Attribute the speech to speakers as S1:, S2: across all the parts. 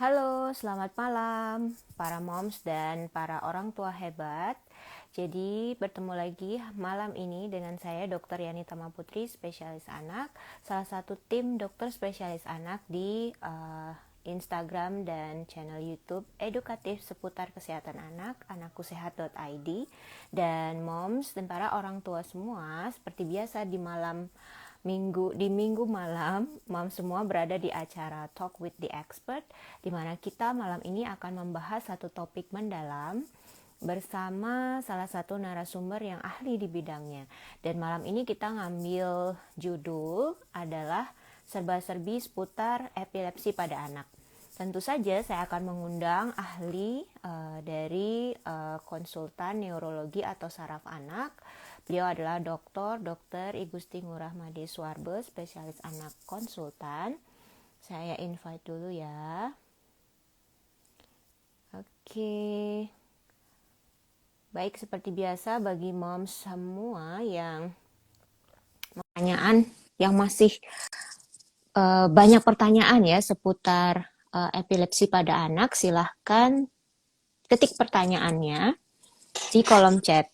S1: Halo, selamat malam para moms dan para orang tua hebat. Jadi bertemu lagi malam ini dengan saya Dr. Yani Tama Putri, spesialis anak, salah satu tim dokter spesialis anak di Instagram dan channel YouTube edukatif seputar kesehatan anak, anakkusehat.id. Dan moms dan para orang tua semua, seperti biasa di minggu malam, mam semua berada di acara Talk with the Expert, di mana kita malam ini akan membahas satu topik mendalam bersama salah satu narasumber yang ahli di bidangnya. Dan malam ini kita ngambil judul adalah serba-serbi seputar epilepsi pada anak. Tentu saja saya akan mengundang ahli dari konsultan neurologi atau saraf anak. Beliau adalah Dr. I Gusti Ngurah Made Suarbe, spesialis anak konsultan. Saya invite dulu ya. Oke. Baik, seperti biasa bagi moms semua yang pertanyaan yang masih banyak pertanyaan ya seputar epilepsi pada anak, silahkan ketik pertanyaannya di kolom chat.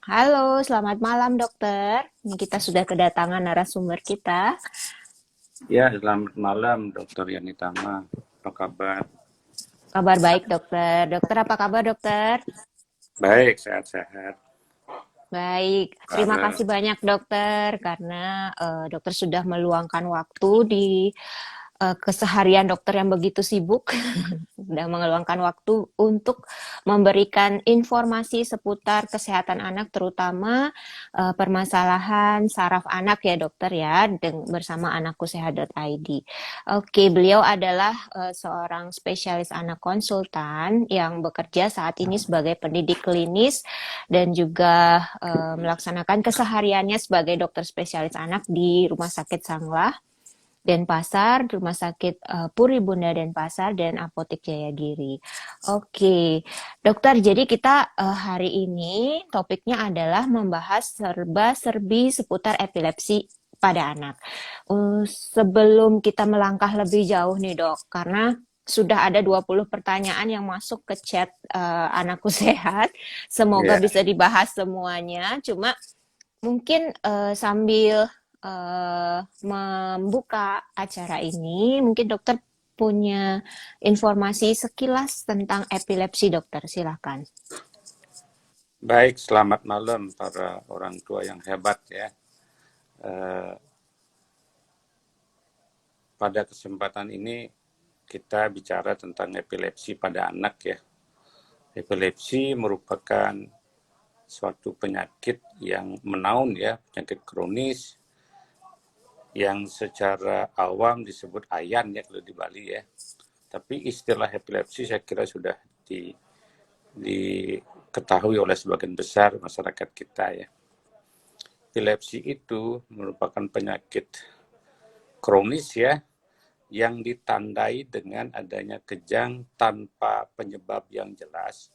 S1: Halo, selamat malam dokter. Ini kita sudah kedatangan narasumber kita.
S2: Ya, selamat malam Dr. Yani Tama. Apa kabar?
S1: Kabar baik dokter. Dokter apa kabar dokter?
S2: Baik, sehat-sehat.
S1: Baik, terima
S2: Para
S1: kasih banyak dokter karena dokter sudah meluangkan waktu di keseharian dokter yang begitu sibuk, sudah meluangkan waktu untuk memberikan informasi seputar kesehatan anak, terutama permasalahan saraf anak ya dokter ya, bersama anakkusehat.id. Oke, beliau adalah seorang spesialis anak konsultan yang bekerja saat ini sebagai pendidik klinis dan juga melaksanakan kesehariannya sebagai dokter spesialis anak di Rumah Sakit Sanglah Denpasar, Rumah Sakit Puri Bunda Denpasar, dan Apotek Jayagiri. Oke, dokter, jadi kita hari ini topiknya adalah membahas serba-serbi seputar epilepsi pada anak. Sebelum kita melangkah lebih jauh nih dok, karena sudah ada 20 pertanyaan yang masuk ke chat Anakku Sehat. Semoga
S2: ya,
S1: bisa dibahas semuanya. Cuma mungkin sambil membuka acara ini, mungkin dokter punya informasi sekilas tentang epilepsi dokter, silakan.
S2: baik. Selamat malam para orang tua yang hebat ya. Eh, Pada kesempatan ini kita bicara tentang epilepsi pada anak ya. Epilepsi merupakan suatu penyakit yang menaun ya, penyakit kronis yang secara awam disebut ayan ya kalau di Bali ya. Tapi istilah epilepsi saya kira sudah diketahui oleh sebagian besar masyarakat kita ya. Epilepsi itu merupakan penyakit kronis ya, yang ditandai dengan adanya kejang tanpa penyebab yang jelas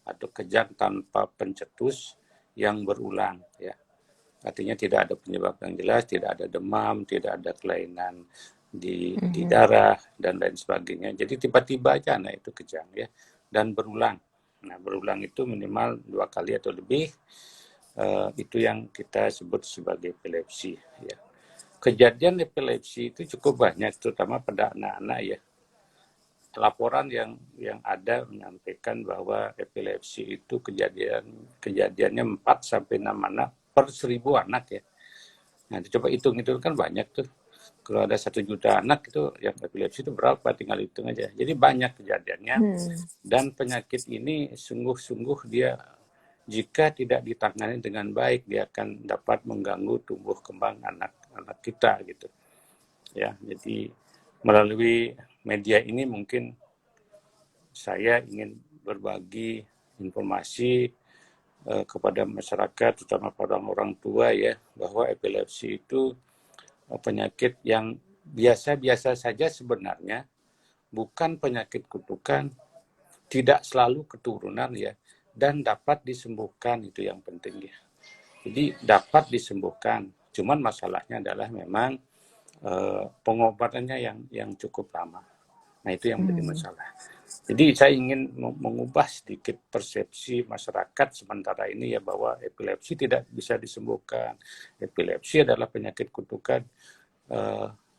S2: atau kejang tanpa pencetus yang berulang ya. Artinya tidak ada penyebab yang jelas, tidak ada demam, tidak ada kelainan di darah dan lain sebagainya. Jadi tiba-tiba aja nah itu kejang ya dan berulang. Nah, berulang itu minimal 2 kali atau lebih, itu yang kita sebut sebagai epilepsi ya. Kejadian epilepsi itu cukup banyak terutama pada anak-anak ya. Laporan yang ada menyampaikan bahwa epilepsi itu kejadiannya 4 sampai 6 anak per 1.000 anak ya. Nah, coba hitung itu kan banyak tuh. Kalau ada 1 juta anak itu yang epilepsi itu berapa? Tinggal hitung aja. Jadi banyak kejadiannya. Dan penyakit ini sungguh-sungguh dia jika tidak ditangani dengan baik dia akan dapat mengganggu tumbuh kembang anak-anak kita gitu. Ya, jadi melalui media ini mungkin saya ingin berbagi informasi kepada masyarakat, terutama pada orang tua ya, bahwa epilepsi itu penyakit yang biasa-biasa saja sebenarnya, bukan penyakit kutukan, tidak selalu keturunan ya, dan dapat disembuhkan, itu yang penting ya. Jadi dapat disembuhkan, cuman masalahnya adalah memang pengobatannya yang cukup lama. Nah, itu yang menjadi masalah. Jadi saya ingin mengubah sedikit persepsi masyarakat sementara ini ya, bahwa epilepsi tidak bisa disembuhkan. Epilepsi adalah penyakit kutukan.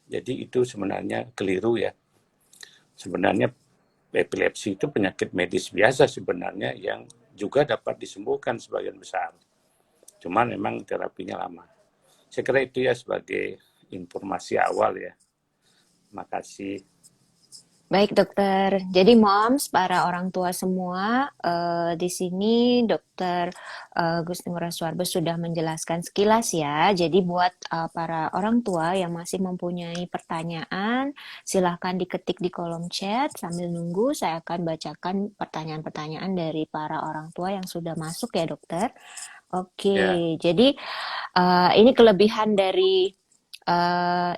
S2: Jadi itu sebenarnya keliru ya. Sebenarnya epilepsi itu penyakit medis biasa sebenarnya yang juga dapat disembuhkan sebagian besar. Cuman memang terapinya lama. Saya kira itu ya sebagai informasi awal ya. Makasih.
S1: Baik dokter, jadi moms, para orang tua semua, di sini dokter Gusti Ngurah Suwarbo sudah menjelaskan sekilas ya. Jadi buat para orang tua yang masih mempunyai pertanyaan, silahkan diketik di kolom chat sambil nunggu. Saya akan bacakan pertanyaan-pertanyaan dari para orang tua yang sudah masuk ya dokter.
S2: Ya,
S1: Oke, jadi ini kelebihan dari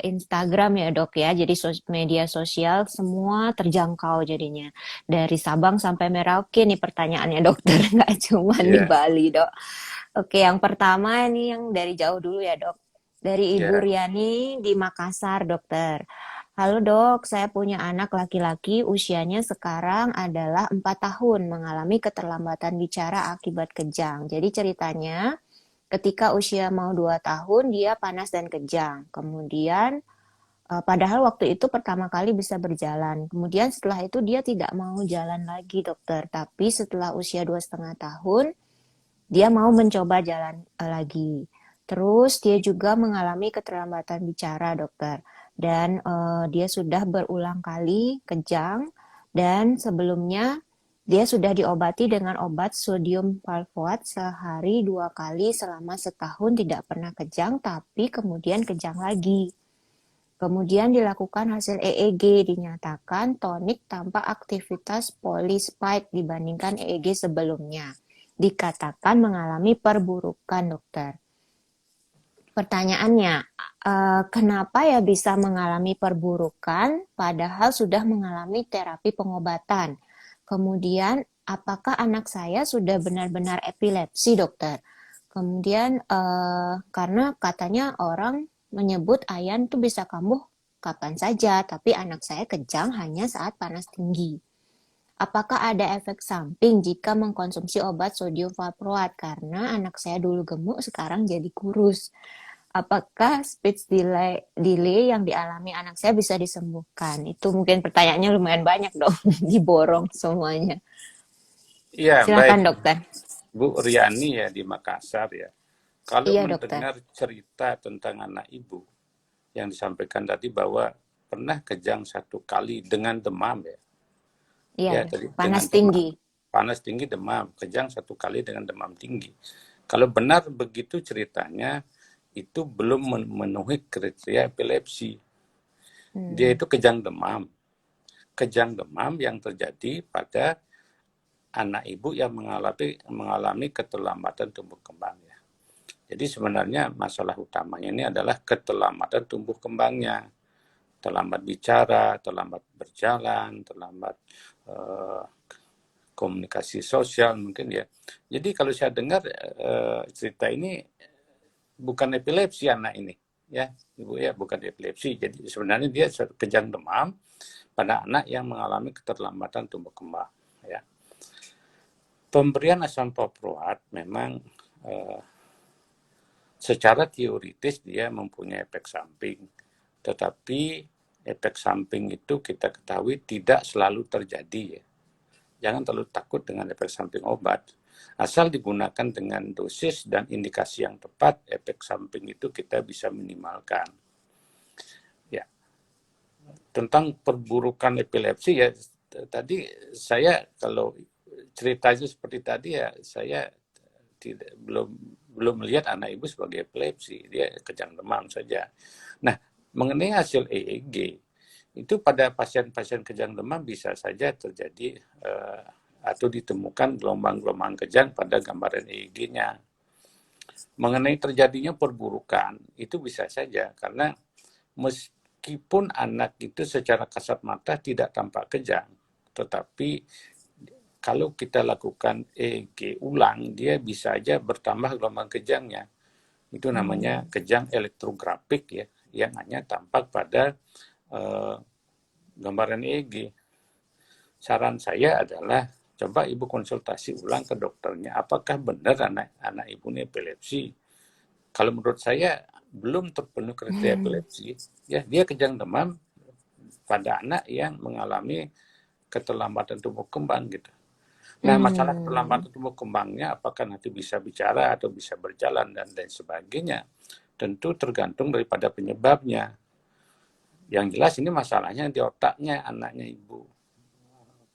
S1: Instagram ya dok ya, jadi media sosial semua terjangkau jadinya. Dari Sabang sampai Merauke nih pertanyaannya dokter, nggak cuma di
S2: ya,
S1: Bali dok. Oke, yang pertama ini yang dari jauh dulu ya dok. Dari Ibu
S2: ya.
S1: Riani di Makassar dokter. Halo dok, saya punya anak laki-laki usianya sekarang adalah 4 tahun mengalami keterlambatan bicara akibat kejang. Jadi ceritanya ketika usia mau 2 tahun dia panas dan kejang. Kemudian padahal waktu itu pertama kali bisa berjalan. Kemudian setelah itu dia tidak mau jalan lagi dokter. Tapi setelah usia 2,5 tahun dia mau mencoba jalan lagi. Terus dia juga mengalami keterlambatan bicara dokter. Dan dia sudah berulang kali kejang dan sebelumnya dia sudah diobati dengan obat sodium valproat sehari 2 kali selama setahun tidak pernah kejang, tapi kemudian kejang lagi. Kemudian dilakukan hasil EEG, dinyatakan tonik tanpa aktivitas polyspike dibandingkan EEG sebelumnya. Dikatakan mengalami perburukan dokter. Pertanyaannya, kenapa ya bisa mengalami perburukan padahal sudah mengalami terapi pengobatan? Kemudian, apakah anak saya sudah benar-benar epilepsi, dokter? Kemudian, karena katanya orang menyebut ayan tuh bisa kambuh kapan saja, tapi anak saya kejang hanya saat panas tinggi. Apakah ada efek samping jika mengkonsumsi obat sodium valproat? Karena anak saya dulu gemuk, sekarang jadi kurus. Apakah speech delay yang dialami anak saya bisa disembuhkan? Itu mungkin pertanyaannya lumayan banyak dong, diborong semuanya.
S2: Iya, baik.
S1: Silakan dokter.
S2: Bu Riani ya di Makassar ya. Kalau
S1: Iya dokter.
S2: mendengar cerita tentang anak ibu yang disampaikan tadi bahwa pernah kejang 1 kali dengan demam ya.
S1: Iya,
S2: Ya, tadi
S1: panas
S2: dengan demam.
S1: tinggi.
S2: Panas tinggi demam, kejang 1 kali dengan demam tinggi. Kalau benar begitu ceritanya, itu belum memenuhi kriteria epilepsi. Dia
S1: Hmm.
S2: itu kejang demam. Kejang demam yang terjadi pada anak ibu yang mengalami keterlambatan tumbuh kembang ya. Jadi sebenarnya masalah utamanya ini adalah keterlambatan tumbuh kembangnya, terlambat bicara, terlambat berjalan, terlambat eh, komunikasi sosial mungkin ya. Jadi kalau saya dengar cerita ini bukan epilepsi anak ini ya, ibu ya, bukan epilepsi. Jadi sebenarnya dia kejang demam pada anak yang mengalami keterlambatan tumbuh kembang ya. Pemberian asam valproat memang secara teoritis dia mempunyai efek samping, tetapi efek samping itu kita ketahui tidak selalu terjadi ya. Jangan terlalu takut dengan efek samping obat. Asal digunakan dengan dosis dan indikasi yang tepat, efek samping itu kita bisa minimalkan. Ya, tentang perburukan epilepsi ya, tadi saya kalau ceritanya seperti tadi ya, saya belum melihat anak ibu sebagai epilepsi, dia kejang demam saja. Nah, mengenai hasil EEG itu pada pasien-pasien kejang demam bisa saja terjadi atau ditemukan gelombang-gelombang kejang pada gambaran EEG-nya. Mengenai terjadinya perburukan itu bisa saja karena meskipun anak itu secara kasat mata tidak tampak kejang, tetapi kalau kita lakukan EEG ulang, dia bisa aja bertambah gelombang kejangnya. Itu namanya kejang elektrografik ya, yang hanya tampak pada gambaran EEG. Saran saya adalah coba ibu konsultasi ulang ke dokternya, apakah benar anak ibu ini epilepsi. Kalau menurut saya belum terpenuhi kriteria epilepsi, ya dia kejang demam pada anak yang mengalami keterlambatan tumbuh kembang gitu. Nah, masalah keterlambatan tumbuh kembangnya apakah nanti bisa bicara atau bisa berjalan dan lain sebagainya, tentu tergantung daripada penyebabnya. Yang jelas ini masalahnya di otaknya anaknya ibu.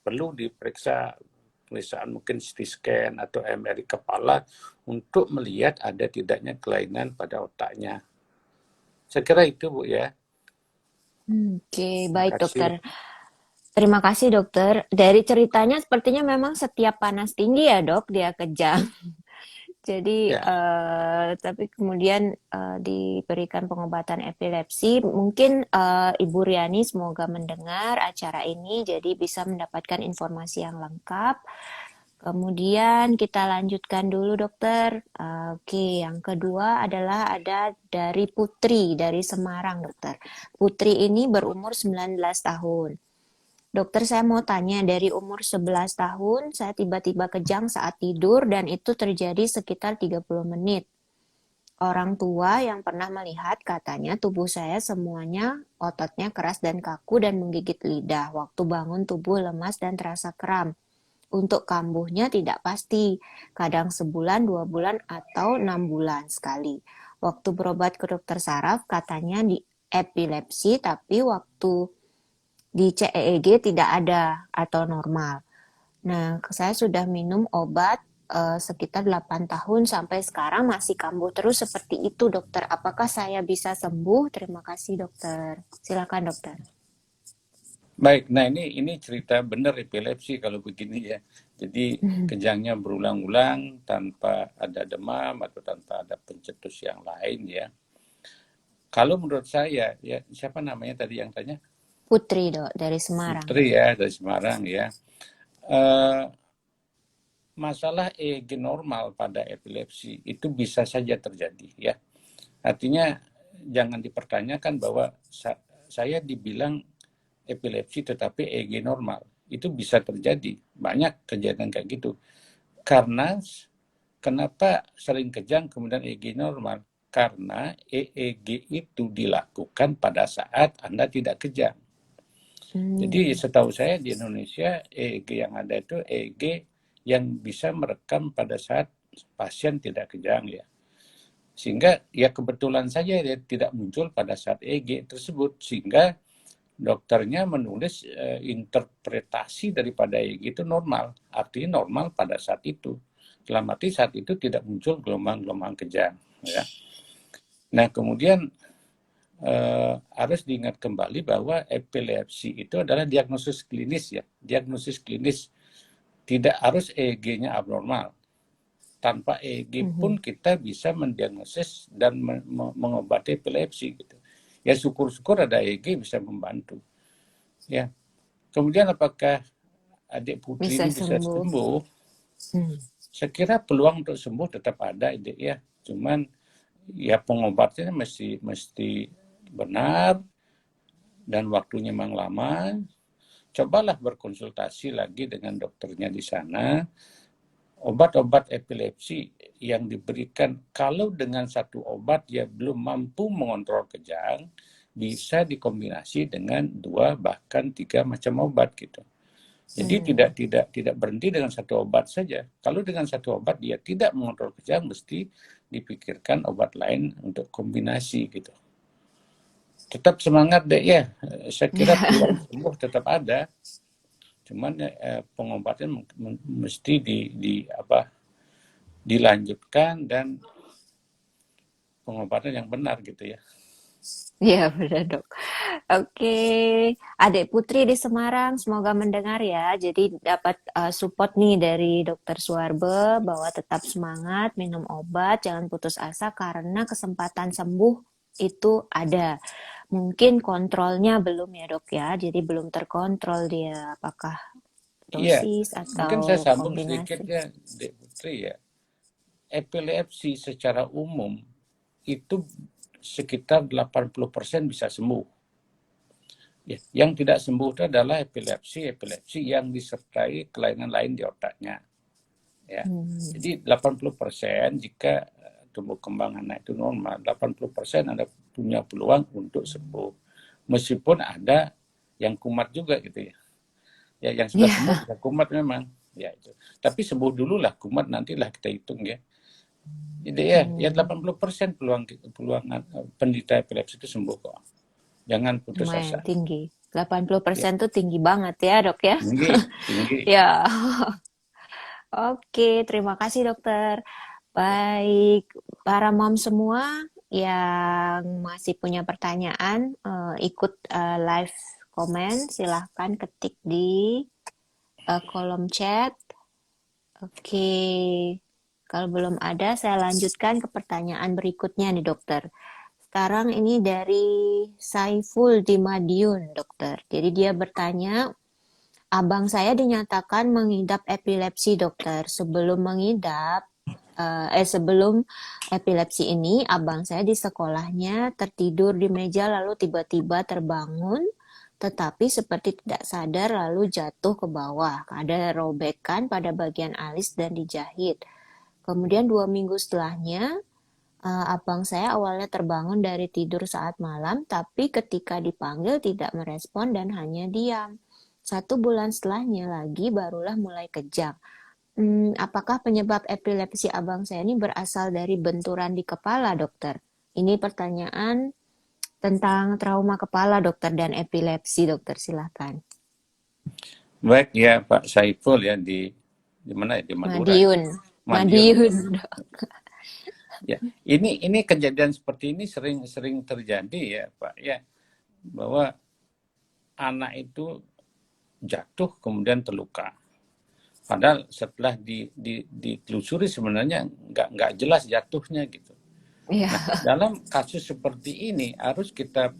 S2: Perlu diperiksa pemeriksaan mungkin CT scan atau MRI kepala untuk melihat ada tidaknya kelainan pada otaknya. Saya kira itu Bu ya.
S1: Oke,
S2: Terima
S1: baik
S2: kasih.
S1: dokter. Terima kasih dokter. Dari ceritanya sepertinya memang setiap panas tinggi ya dok, dia kejang. Jadi,
S2: Ya,
S1: tapi kemudian diberikan pengobatan epilepsi. Mungkin Ibu Riani semoga mendengar acara ini, jadi bisa mendapatkan informasi yang lengkap. Kemudian kita lanjutkan dulu dokter. Oke, yang kedua adalah ada dari Putri dari Semarang dokter. Putri ini berumur 19 tahun. Dokter, saya mau tanya, dari umur 11 tahun saya tiba-tiba kejang saat tidur dan itu terjadi sekitar 30 menit. Orang tua yang pernah melihat katanya tubuh saya semuanya ototnya keras dan kaku dan menggigit lidah. Waktu bangun tubuh lemas dan terasa kram. Untuk kambuhnya tidak pasti, kadang sebulan, 2 bulan, atau 6 bulan sekali. Waktu berobat ke dokter saraf katanya di epilepsi, tapi waktu dicek EEG tidak ada atau normal. Nah, saya sudah minum obat sekitar 8 tahun sampai sekarang masih kambuh terus seperti itu, dokter. Apakah saya bisa sembuh? Terima kasih, dokter. Silakan, dokter.
S2: baik. Nah, ini cerita benar epilepsi kalau begini ya. Jadi kejangnya berulang-ulang tanpa ada demam atau tanpa ada pencetus yang lain ya. Kalau menurut saya ya, siapa namanya tadi yang tanya?
S1: Putri, dok, dari Semarang.
S2: Putri ya dari Semarang ya. Eh, Masalah EEG normal pada epilepsi itu bisa saja terjadi ya. Artinya jangan dipertanyakan bahwa saya dibilang epilepsi tetapi EEG normal. Itu bisa terjadi. Banyak kejadian kayak gitu. Karena kenapa sering kejang kemudian EEG normal? Karena EEG itu dilakukan pada saat Anda tidak kejang. Jadi setahu saya di Indonesia EEG yang ada itu EEG yang bisa merekam pada saat pasien tidak kejang ya. Sehingga ya kebetulan saja dia tidak muncul pada saat EEG tersebut sehingga dokternya menulis interpretasi daripada EEG itu normal. Artinya normal pada saat itu. Dalam arti saat itu tidak muncul gelombang-gelombang kejang ya. Nah, kemudian harus diingat kembali bahwa epilepsi itu adalah diagnosis klinis ya. Diagnosis klinis tidak harus EEG-nya abnormal. Tanpa EEG pun kita bisa mendiagnosis dan mengobati epilepsi gitu. Ya syukur-syukur ada EEG bisa membantu. Ya. Kemudian apakah adik Putri
S1: Bisa
S2: ini bisa
S1: sembuh.
S2: sembuh? Saya kira peluang untuk sembuh tetap ada ya. Cuman ya pengobatannya mesti benar dan waktunya memang lama. Cobalah berkonsultasi lagi dengan dokternya di sana. Obat-obat epilepsi yang diberikan kalau dengan satu obat dia belum mampu mengontrol kejang, bisa dikombinasi dengan 2 bahkan 3 macam obat gitu. Jadi tidak berhenti dengan satu obat saja. Kalau dengan satu obat dia tidak mengontrol kejang, mesti dipikirkan obat lain untuk kombinasi gitu. Tetap semangat deh ya. Saya kira peluang sembuh tetap ada. Cuman pengobatan mesti dilanjutkan dan pengobatan yang benar gitu ya.
S1: Iya, benar, dok. Oke, Adik Putri di Semarang, semoga mendengar ya. Jadi dapat support nih dari Dokter Suarbe bahwa tetap semangat, minum obat, jangan putus asa karena kesempatan sembuh itu ada. Mungkin kontrolnya belum ya dok ya, jadi belum terkontrol dia apakah
S2: Iya,
S1: dosis
S2: mungkin saya
S1: atau
S2: sambung sedikit
S1: kombinasi.
S2: ya, Dek Putri ya. Epilepsi secara umum itu sekitar 80% bisa sembuh. Ya, yang tidak sembuh itu adalah epilepsi yang disertai kelainan lain di otaknya. Ya. Jadi 80% jika tumbuh kembang anak itu normal, 80% ada punya peluang untuk sembuh. Meskipun ada yang kumat juga gitu ya. Ya, yang sudah sembuh
S1: Iya.
S2: bisa kumat memang. Ya itu. Tapi sembuh dulu lah, kumat nantilah kita hitung ya. Jadi ya 80% peluang penderita epilepsi itu sembuh kok. Jangan putus
S1: Lumayan
S2: asa.
S1: tinggi.
S2: Ya,
S1: 80% tuh tinggi banget ya, Dok ya.
S2: tinggi, tinggi.
S1: Ya. Oke, terima kasih dokter. Baik, para mom semua yang masih punya pertanyaan, ikut live komen, silahkan ketik di kolom chat. Oke, kalau belum ada, saya lanjutkan ke pertanyaan berikutnya nih dokter. Sekarang ini dari Saiful di Madiun, dokter. Jadi dia bertanya, abang saya dinyatakan mengidap epilepsi, dokter. Sebelum epilepsi ini, abang saya di sekolahnya tertidur di meja lalu tiba-tiba terbangun, tetapi seperti tidak sadar lalu jatuh ke bawah. Ada robekan pada bagian alis dan dijahit. Kemudian 2 minggu setelahnya, abang saya awalnya terbangun dari tidur saat malam, tapi ketika dipanggil tidak merespon dan hanya diam. 1 bulan setelahnya lagi barulah mulai kejang. Apakah penyebab epilepsi abang saya ini berasal dari benturan di kepala, dokter? Ini pertanyaan tentang trauma kepala, dokter, dan epilepsi, dokter. Silakan.
S2: Baik ya Pak Saiful ya di mana ya, di Madura ya.
S1: Madiun.
S2: Madiun ya.
S1: Madiun.
S2: Ya, ini kejadian seperti ini sering terjadi ya Pak ya, bahwa anak itu jatuh kemudian terluka. Padahal setelah ditelusuri sebenarnya nggak jelas jatuhnya gitu.
S1: Iya.
S2: Nah, dalam kasus seperti ini harus kita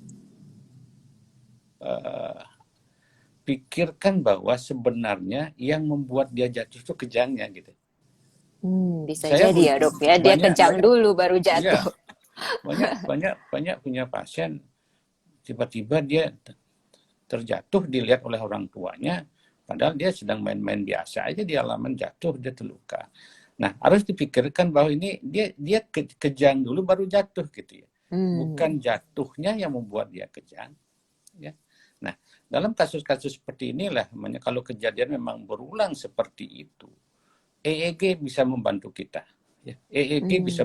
S2: pikirkan bahwa sebenarnya yang membuat dia jatuh itu kejangnya gitu.
S1: Bisa
S2: Saya
S1: jadi ya, dok ya. Dia
S2: banyak
S1: kejang
S2: banyak
S1: dulu baru
S2: ya
S1: jatuh.
S2: banyak punya pasien tiba-tiba dia terjatuh dilihat oleh orang tuanya, padahal dia sedang main-main biasa aja di halaman, jatuh dia terluka. Nah, harus dipikirkan bahwa ini dia kejang dulu baru jatuh gitu ya. Bukan jatuhnya yang membuat dia kejang ya. Nah, dalam kasus-kasus seperti inilah, kalau kejadian memang berulang seperti itu, EEG bisa membantu kita. Ya. EEG bisa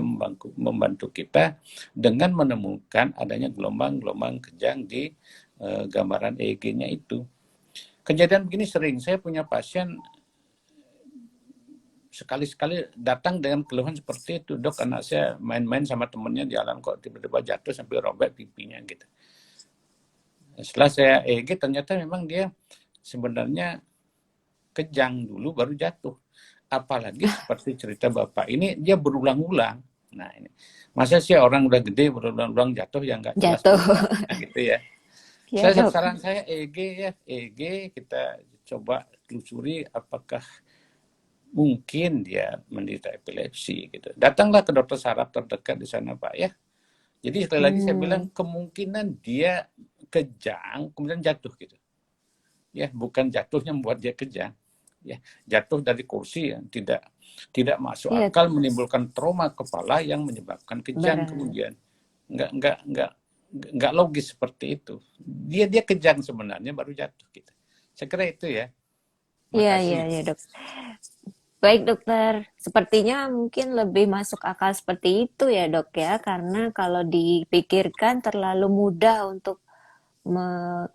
S2: membantu kita dengan menemukan adanya gelombang-gelombang kejang di gambaran EEG-nya itu. Kejadian begini sering, saya punya pasien sekali-sekali datang dengan keluhan seperti itu, dok anak saya main-main sama temennya di alam kok tiba-tiba jatuh sampai robek pipinya gitu. Setelah saya EEG ternyata memang dia sebenarnya kejang dulu baru jatuh. Apalagi seperti cerita Bapak ini dia berulang-ulang. Nah ini masa sih orang udah gede berulang-ulang jatuh yang nggak jelas
S1: Jatuh.
S2: penyebabnya gitu ya.
S1: Ya, dok.
S2: Saran saya EEG ya, EEG kita coba telusuri apakah mungkin dia menderita epilepsi gitu. Datanglah ke dokter saraf terdekat di sana Pak ya. Jadi sekali lagi saya bilang kemungkinan dia kejang kemudian jatuh gitu. Ya, bukan jatuhnya membuat dia kejang. Ya, jatuh dari kursi yang tidak masuk
S1: Iya,
S2: akal menimbulkan trauma kepala yang menyebabkan kejang kemudian. Nggak logis seperti itu. Dia kejang sebenarnya baru jatuh gitu. Saya kira itu ya. Makasih.
S1: iya, dok. Baik dokter, sepertinya mungkin lebih masuk akal seperti itu ya dok ya, karena kalau dipikirkan terlalu mudah untuk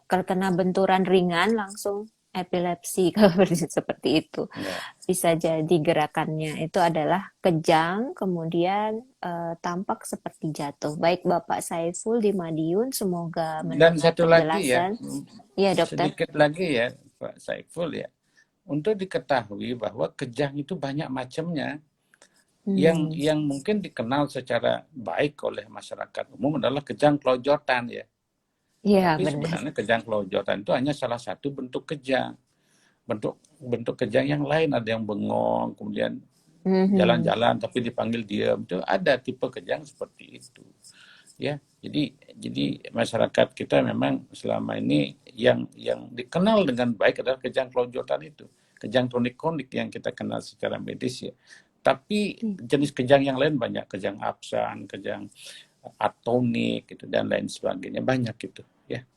S1: terkena benturan ringan langsung epilepsi kalau seperti itu.
S2: Ya.
S1: Bisa jadi gerakannya itu adalah kejang, kemudian tampak seperti jatuh. Baik Bapak Saiful di Madiun, semoga
S2: Dan
S1: mendengar
S2: satu lagi ya,
S1: penjelasan. Iya dokter.
S2: sedikit lagi ya Pak Saiful ya. Untuk diketahui bahwa kejang itu banyak macamnya. Yang mungkin dikenal secara baik oleh masyarakat umum adalah kejang kelojotan ya.
S1: Iya
S2: Tapi
S1: benar.
S2: sebenarnya kejang kelojotan itu hanya salah satu bentuk kejang. Bentuk kejang yang lain ada yang bengong, kemudian jalan-jalan tapi dipanggil diam, itu ada tipe kejang seperti itu. Ya, Jadi masyarakat kita memang selama ini yang dikenal dengan baik adalah kejang kelonjotan itu, kejang kronik-kronik yang kita kenal secara medis ya. Tapi jenis kejang yang lain banyak, kejang absan, kejang atonik gitu dan lain sebagainya banyak gitu ya.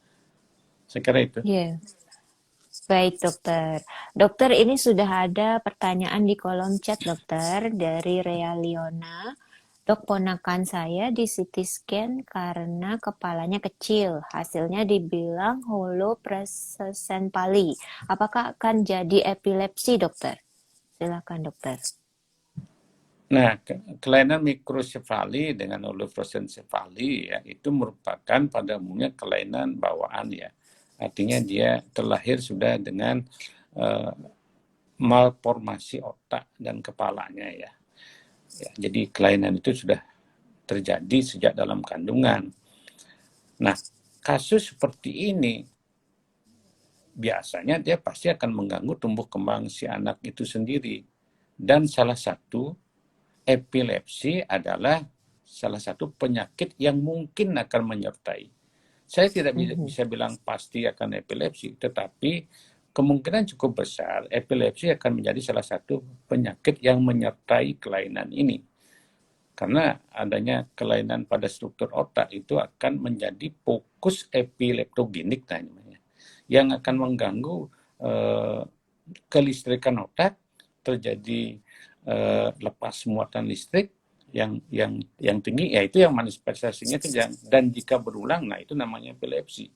S2: Saya kira itu.
S1: Iya. Baik, dokter. Dokter, ini sudah ada pertanyaan di kolom chat, dokter, dari Rea Liona. Dok, ponakan saya di CT scan karena kepalanya kecil. Hasilnya dibilang holoprosencephaly. Apakah akan jadi epilepsi, dokter? Silakan, dokter.
S2: Nah, kelainan mikrosefali dengan oligoprosencephaly ya itu merupakan pada umumnya kelainan bawaan ya. Artinya dia terlahir sudah dengan uh, malformasi otak dan kepalanya ya. Jadi kelainan itu sudah terjadi sejak dalam kandungan. Nah, kasus seperti ini biasanya dia pasti akan mengganggu tumbuh kembang si anak itu sendiri. Dan salah satu epilepsi adalah salah satu penyakit yang mungkin akan menyertai. Saya tidak
S1: Mhm.
S2: bisa bilang pasti akan epilepsi, tetapi kemungkinan cukup besar epilepsi akan menjadi salah satu penyakit yang menyertai kelainan ini. Karena adanya kelainan pada struktur otak itu akan menjadi fokus epileptogenik namanya, yang akan mengganggu kelistrikan otak, terjadi lepas muatan listrik yang tinggi, yaitu yang manifestasinya kejang. Dan jika berulang, nah itu namanya epilepsi.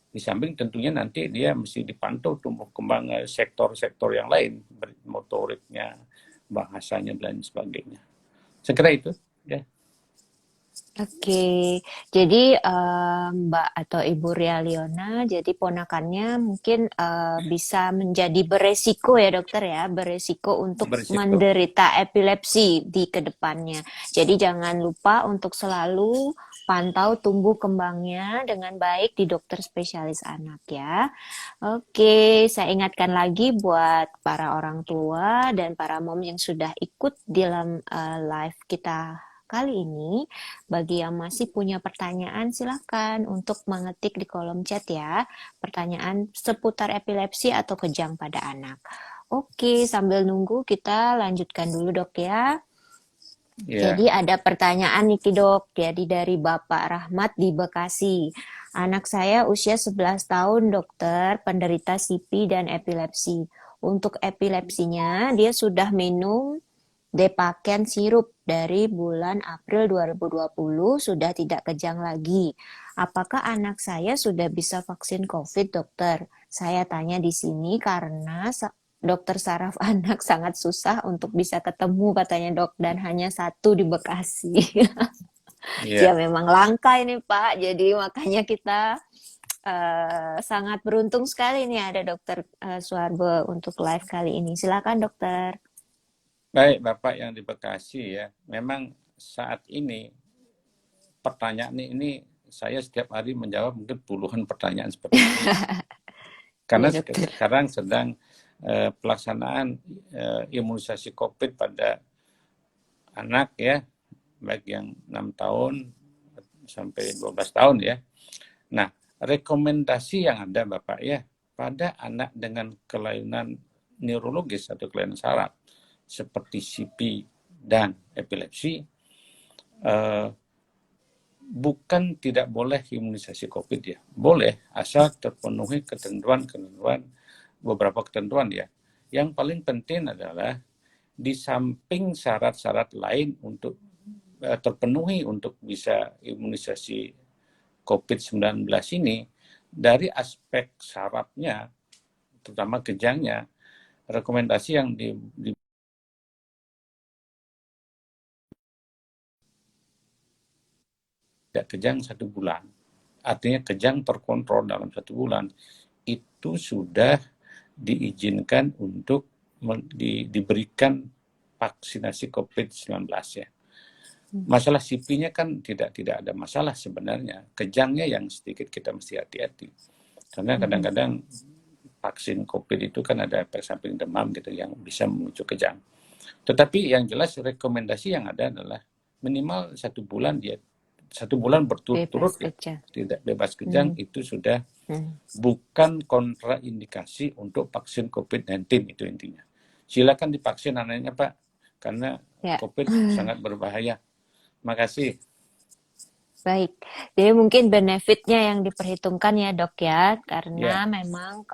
S2: Di samping tentunya nanti dia mesti dipantau tumbuh kembang sektor-sektor yang lain, motoriknya, bahasanya, dan sebagainya. Saya kira itu. Ya.
S1: Oke, jadi Mbak atau Ibu Ria Liona, jadi ponakannya mungkin bisa menjadi beresiko ya dokter ya, beresiko untuk
S2: Berisiko.
S1: menderita epilepsi di kedepannya. Jadi jangan lupa untuk selalu pantau tumbuh kembangnya dengan baik di dokter spesialis anak ya. Oke, saya ingatkan lagi buat para orang tua dan para mom yang sudah ikut dalam live kita kali ini. Bagi yang masih punya pertanyaan, silakan untuk mengetik di kolom chat ya. Pertanyaan seputar epilepsi atau kejang pada anak. Oke, sambil nunggu kita lanjutkan dulu dok ya.
S2: Ya.
S1: Jadi ada pertanyaan nih dok, jadi dari Bapak Rahmat di Bekasi. Anak saya usia 11 tahun dokter, penderita CP dan epilepsi. Untuk epilepsinya dia sudah minum Depaken sirup dari bulan April 2020 sudah tidak kejang lagi. Apakah anak saya sudah bisa vaksin COVID, dokter? Saya tanya di sini karena dokter saraf anak sangat susah untuk bisa ketemu katanya dok dan hanya satu di Bekasi. Ya
S2: Ya.
S1: memang langka ini Pak. Jadi makanya kita sangat beruntung sekali nih ada dokter Suarbo untuk live kali ini. Silakan dokter.
S2: Baik, Bapak yang di Bekasi ya. Memang saat ini pertanyaan ini saya setiap hari menjawab mungkin puluhan pertanyaan seperti ini. Karena
S1: Iya dokter.
S2: sekarang sedang pelaksanaan imunisasi COVID pada anak ya, baik yang 6 tahun sampai 12 tahun ya. Nah, rekomendasi yang ada Bapak ya, pada anak dengan kelainan neurologis atau kelainan saraf seperti CP dan epilepsi, bukan tidak boleh imunisasi COVID ya. Boleh, asal terpenuhi ketentuan-ketentuan, beberapa ketentuan ya. Yang paling penting adalah di samping syarat-syarat lain untuk terpenuhi untuk bisa imunisasi COVID-19 ini, dari aspek syaratnya, terutama kejangnya, rekomendasi yang di tidak kejang 1 bulan. Artinya kejang terkontrol dalam 1 bulan. Itu sudah diizinkan untuk diberikan vaksinasi COVID-19 ya. Masalah CP-nya kan tidak ada masalah sebenarnya. Kejangnya yang sedikit kita mesti hati-hati. Karena kadang-kadang vaksin COVID itu kan ada efek samping demam gitu yang bisa memicu kejang. Tetapi yang jelas rekomendasi yang ada adalah minimal 1 bulan dia 1 bulan
S1: Bebas
S2: berturut-turut ya,
S1: kejang.
S2: tidak bebas kejang, itu sudah bukan kontraindikasi untuk vaksin COVID-19, itu intinya. Silakan divaksin anaknya Pak, karena
S1: Ya.
S2: COVID sangat berbahaya. Makasih.
S1: Baik, jadi mungkin benefitnya yang diperhitungkan ya dok ya,
S2: Ya,
S1: karena memang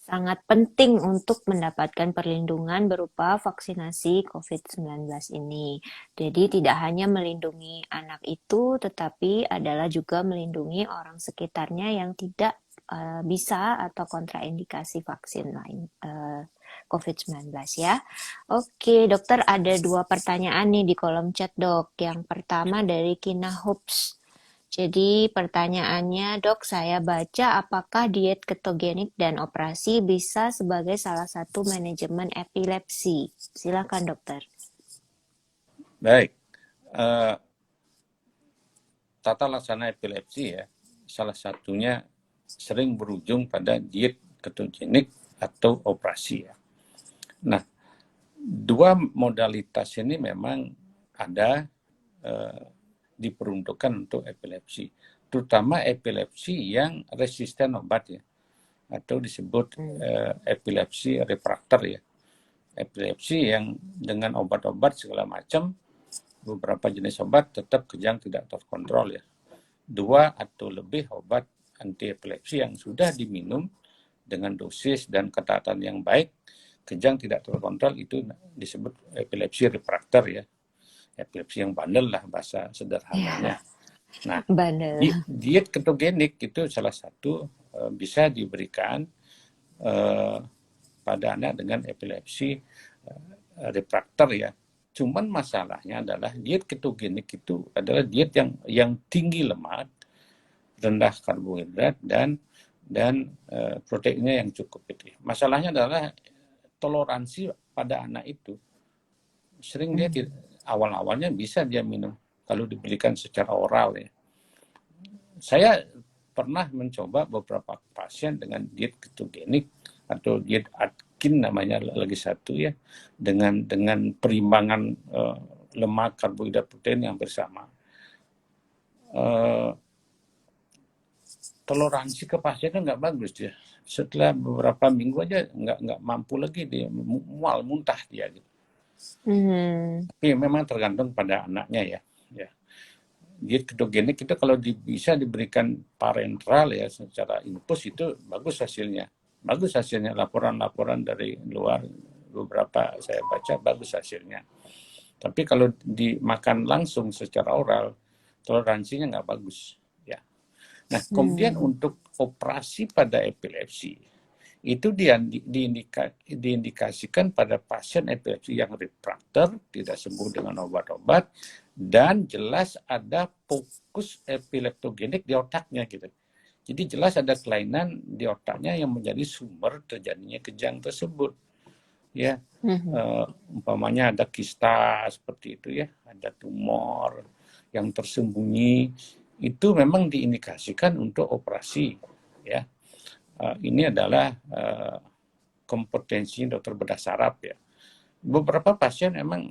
S1: sangat penting untuk mendapatkan perlindungan berupa vaksinasi COVID-19 ini. Jadi tidak hanya melindungi anak itu, tetapi adalah juga melindungi orang sekitarnya yang tidak bisa atau kontraindikasi vaksin lain COVID-19 ya. Oke, dokter ada 2 pertanyaan nih di kolom chat dok. Yang pertama dari Kina Hoops. Jadi pertanyaannya, dok, saya baca apakah diet ketogenik dan operasi bisa sebagai salah satu manajemen epilepsi? Silakan dokter.
S2: baik. Eh, Tata laksana epilepsi ya, salah satunya sering berujung pada diet ketogenik atau operasi ya. Nah, 2 modalitas ini memang ada diperuntukkan untuk epilepsi, terutama epilepsi yang resisten obat ya, atau disebut epilepsi refraktor ya. Epilepsi yang dengan obat-obat segala macam, beberapa jenis obat tetap kejang tidak terkontrol ya. 2 atau lebih obat anti epilepsi yang sudah diminum dengan dosis dan ketaatan yang baik, kejang tidak terkontrol, itu disebut epilepsi refraktor ya. Epilepsi yang bandel lah bahasa sederhananya. Nah,
S1: Bandel.
S2: diet ketogenik itu salah satu bisa diberikan pada anak dengan epilepsi refraktor ya. Cuman masalahnya adalah diet ketogenik itu adalah diet yang tinggi lemak, rendah karbohidrat, dan proteinnya yang cukup itu. Masalahnya adalah toleransi pada anak itu. Sering dia awal-awalnya bisa dia minum kalau diberikan secara oral ya. Saya pernah mencoba beberapa pasien dengan diet ketogenik atau diet Atkin namanya lagi satu ya, dengan perimbangan lemak, karbohidrat, protein yang bersama. Toleransi ke pasien kan nggak bagus dia. Setelah beberapa minggu aja nggak mampu lagi, dia mual, muntah dia gitu. Tapi memang tergantung pada anaknya ya. Diet ketogenik itu kalau bisa diberikan parenteral ya secara infus itu bagus hasilnya. Bagus hasilnya, laporan-laporan dari luar beberapa saya baca bagus hasilnya. Tapi kalau dimakan langsung secara oral, toleransinya nggak bagus. Ya. Nah, kemudian untuk operasi pada epilepsi, itu diindikasikan pada pasien epilepsi yang refraktor, tidak sembuh dengan obat-obat, dan jelas ada fokus epileptogenik di otaknya gitu. Jadi jelas ada kelainan di otaknya yang menjadi sumber terjadinya kejang tersebut. Ya, umpamanya ada kista seperti itu ya, ada tumor yang tersembunyi, itu memang diindikasikan untuk operasi ya. Ini adalah kompetensi dokter bedah saraf ya. Beberapa pasien memang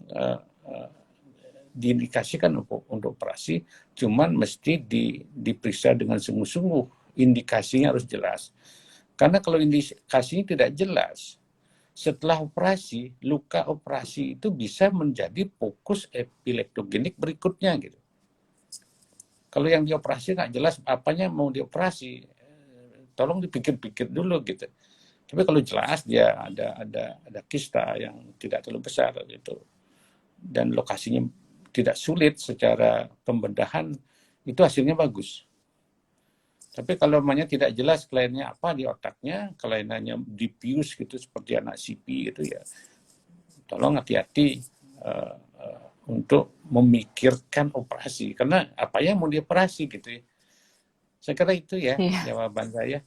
S2: diindikasikan untuk operasi, cuman mesti diperiksa dengan sungguh-sungguh. Indikasinya harus jelas. Karena kalau indikasinya tidak jelas, setelah operasi, luka operasi itu bisa menjadi fokus epileptogenik berikutnya gitu. Kalau yang dioperasi nggak jelas apanya mau dioperasi, tolong dipikir-pikir dulu gitu. Tapi kalau jelas dia ada kista yang tidak terlalu besar gitu, dan lokasinya tidak sulit secara pembedahan, itu hasilnya bagus. Tapi kalau namanya tidak jelas kelainannya apa di otaknya, kelainannya diffuse gitu seperti anak CP gitu ya, tolong hati-hati untuk memikirkan operasi, karena apa yang mau dioperasi gitu ya. Saya kira itu ya jawaban saya.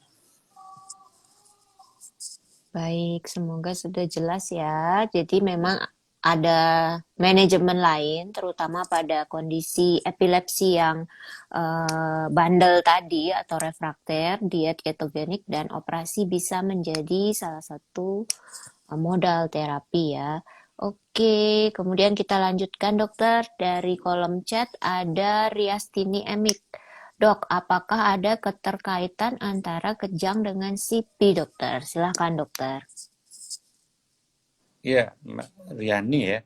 S1: Baik, semoga sudah jelas ya. Jadi memang ada manajemen lain, terutama pada kondisi epilepsi yang bandel tadi atau refrakter, diet ketogenik dan operasi bisa menjadi salah satu modal terapi ya. Oke, kemudian kita lanjutkan dokter. Dari kolom chat ada Riastini Emik. Dok, apakah ada keterkaitan antara kejang dengan CP dokter? Silahkan dokter.
S2: Iya, Mbak Riani ya.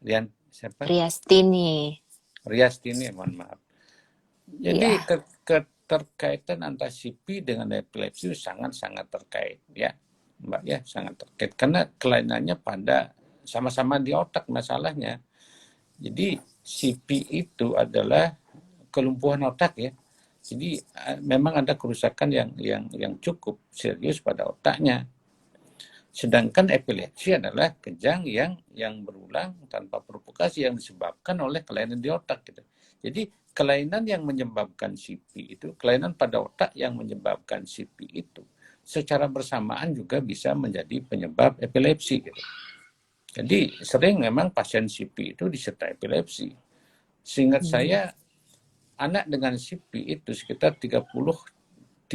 S2: Rian siapa?
S1: Riastini.
S2: Riastini, mohon maaf. Jadi
S1: Iya.
S2: keterkaitan antara CP dengan epilepsi sangat-sangat terkait ya, Mbak ya, sangat terkait karena kelainannya pada sama-sama di otak masalahnya. Jadi CP itu adalah kelumpuhan otak ya. Jadi memang ada kerusakan yang cukup serius pada otaknya. Sedangkan epilepsi adalah kejang yang berulang tanpa provokasi yang disebabkan oleh kelainan di otak gitu. Jadi kelainan yang menyebabkan CP itu, kelainan pada otak yang menyebabkan CP itu secara bersamaan juga bisa menjadi penyebab epilepsi gitu. Jadi sering memang pasien CP itu disertai epilepsi. Seingat saya anak dengan CP itu sekitar 35%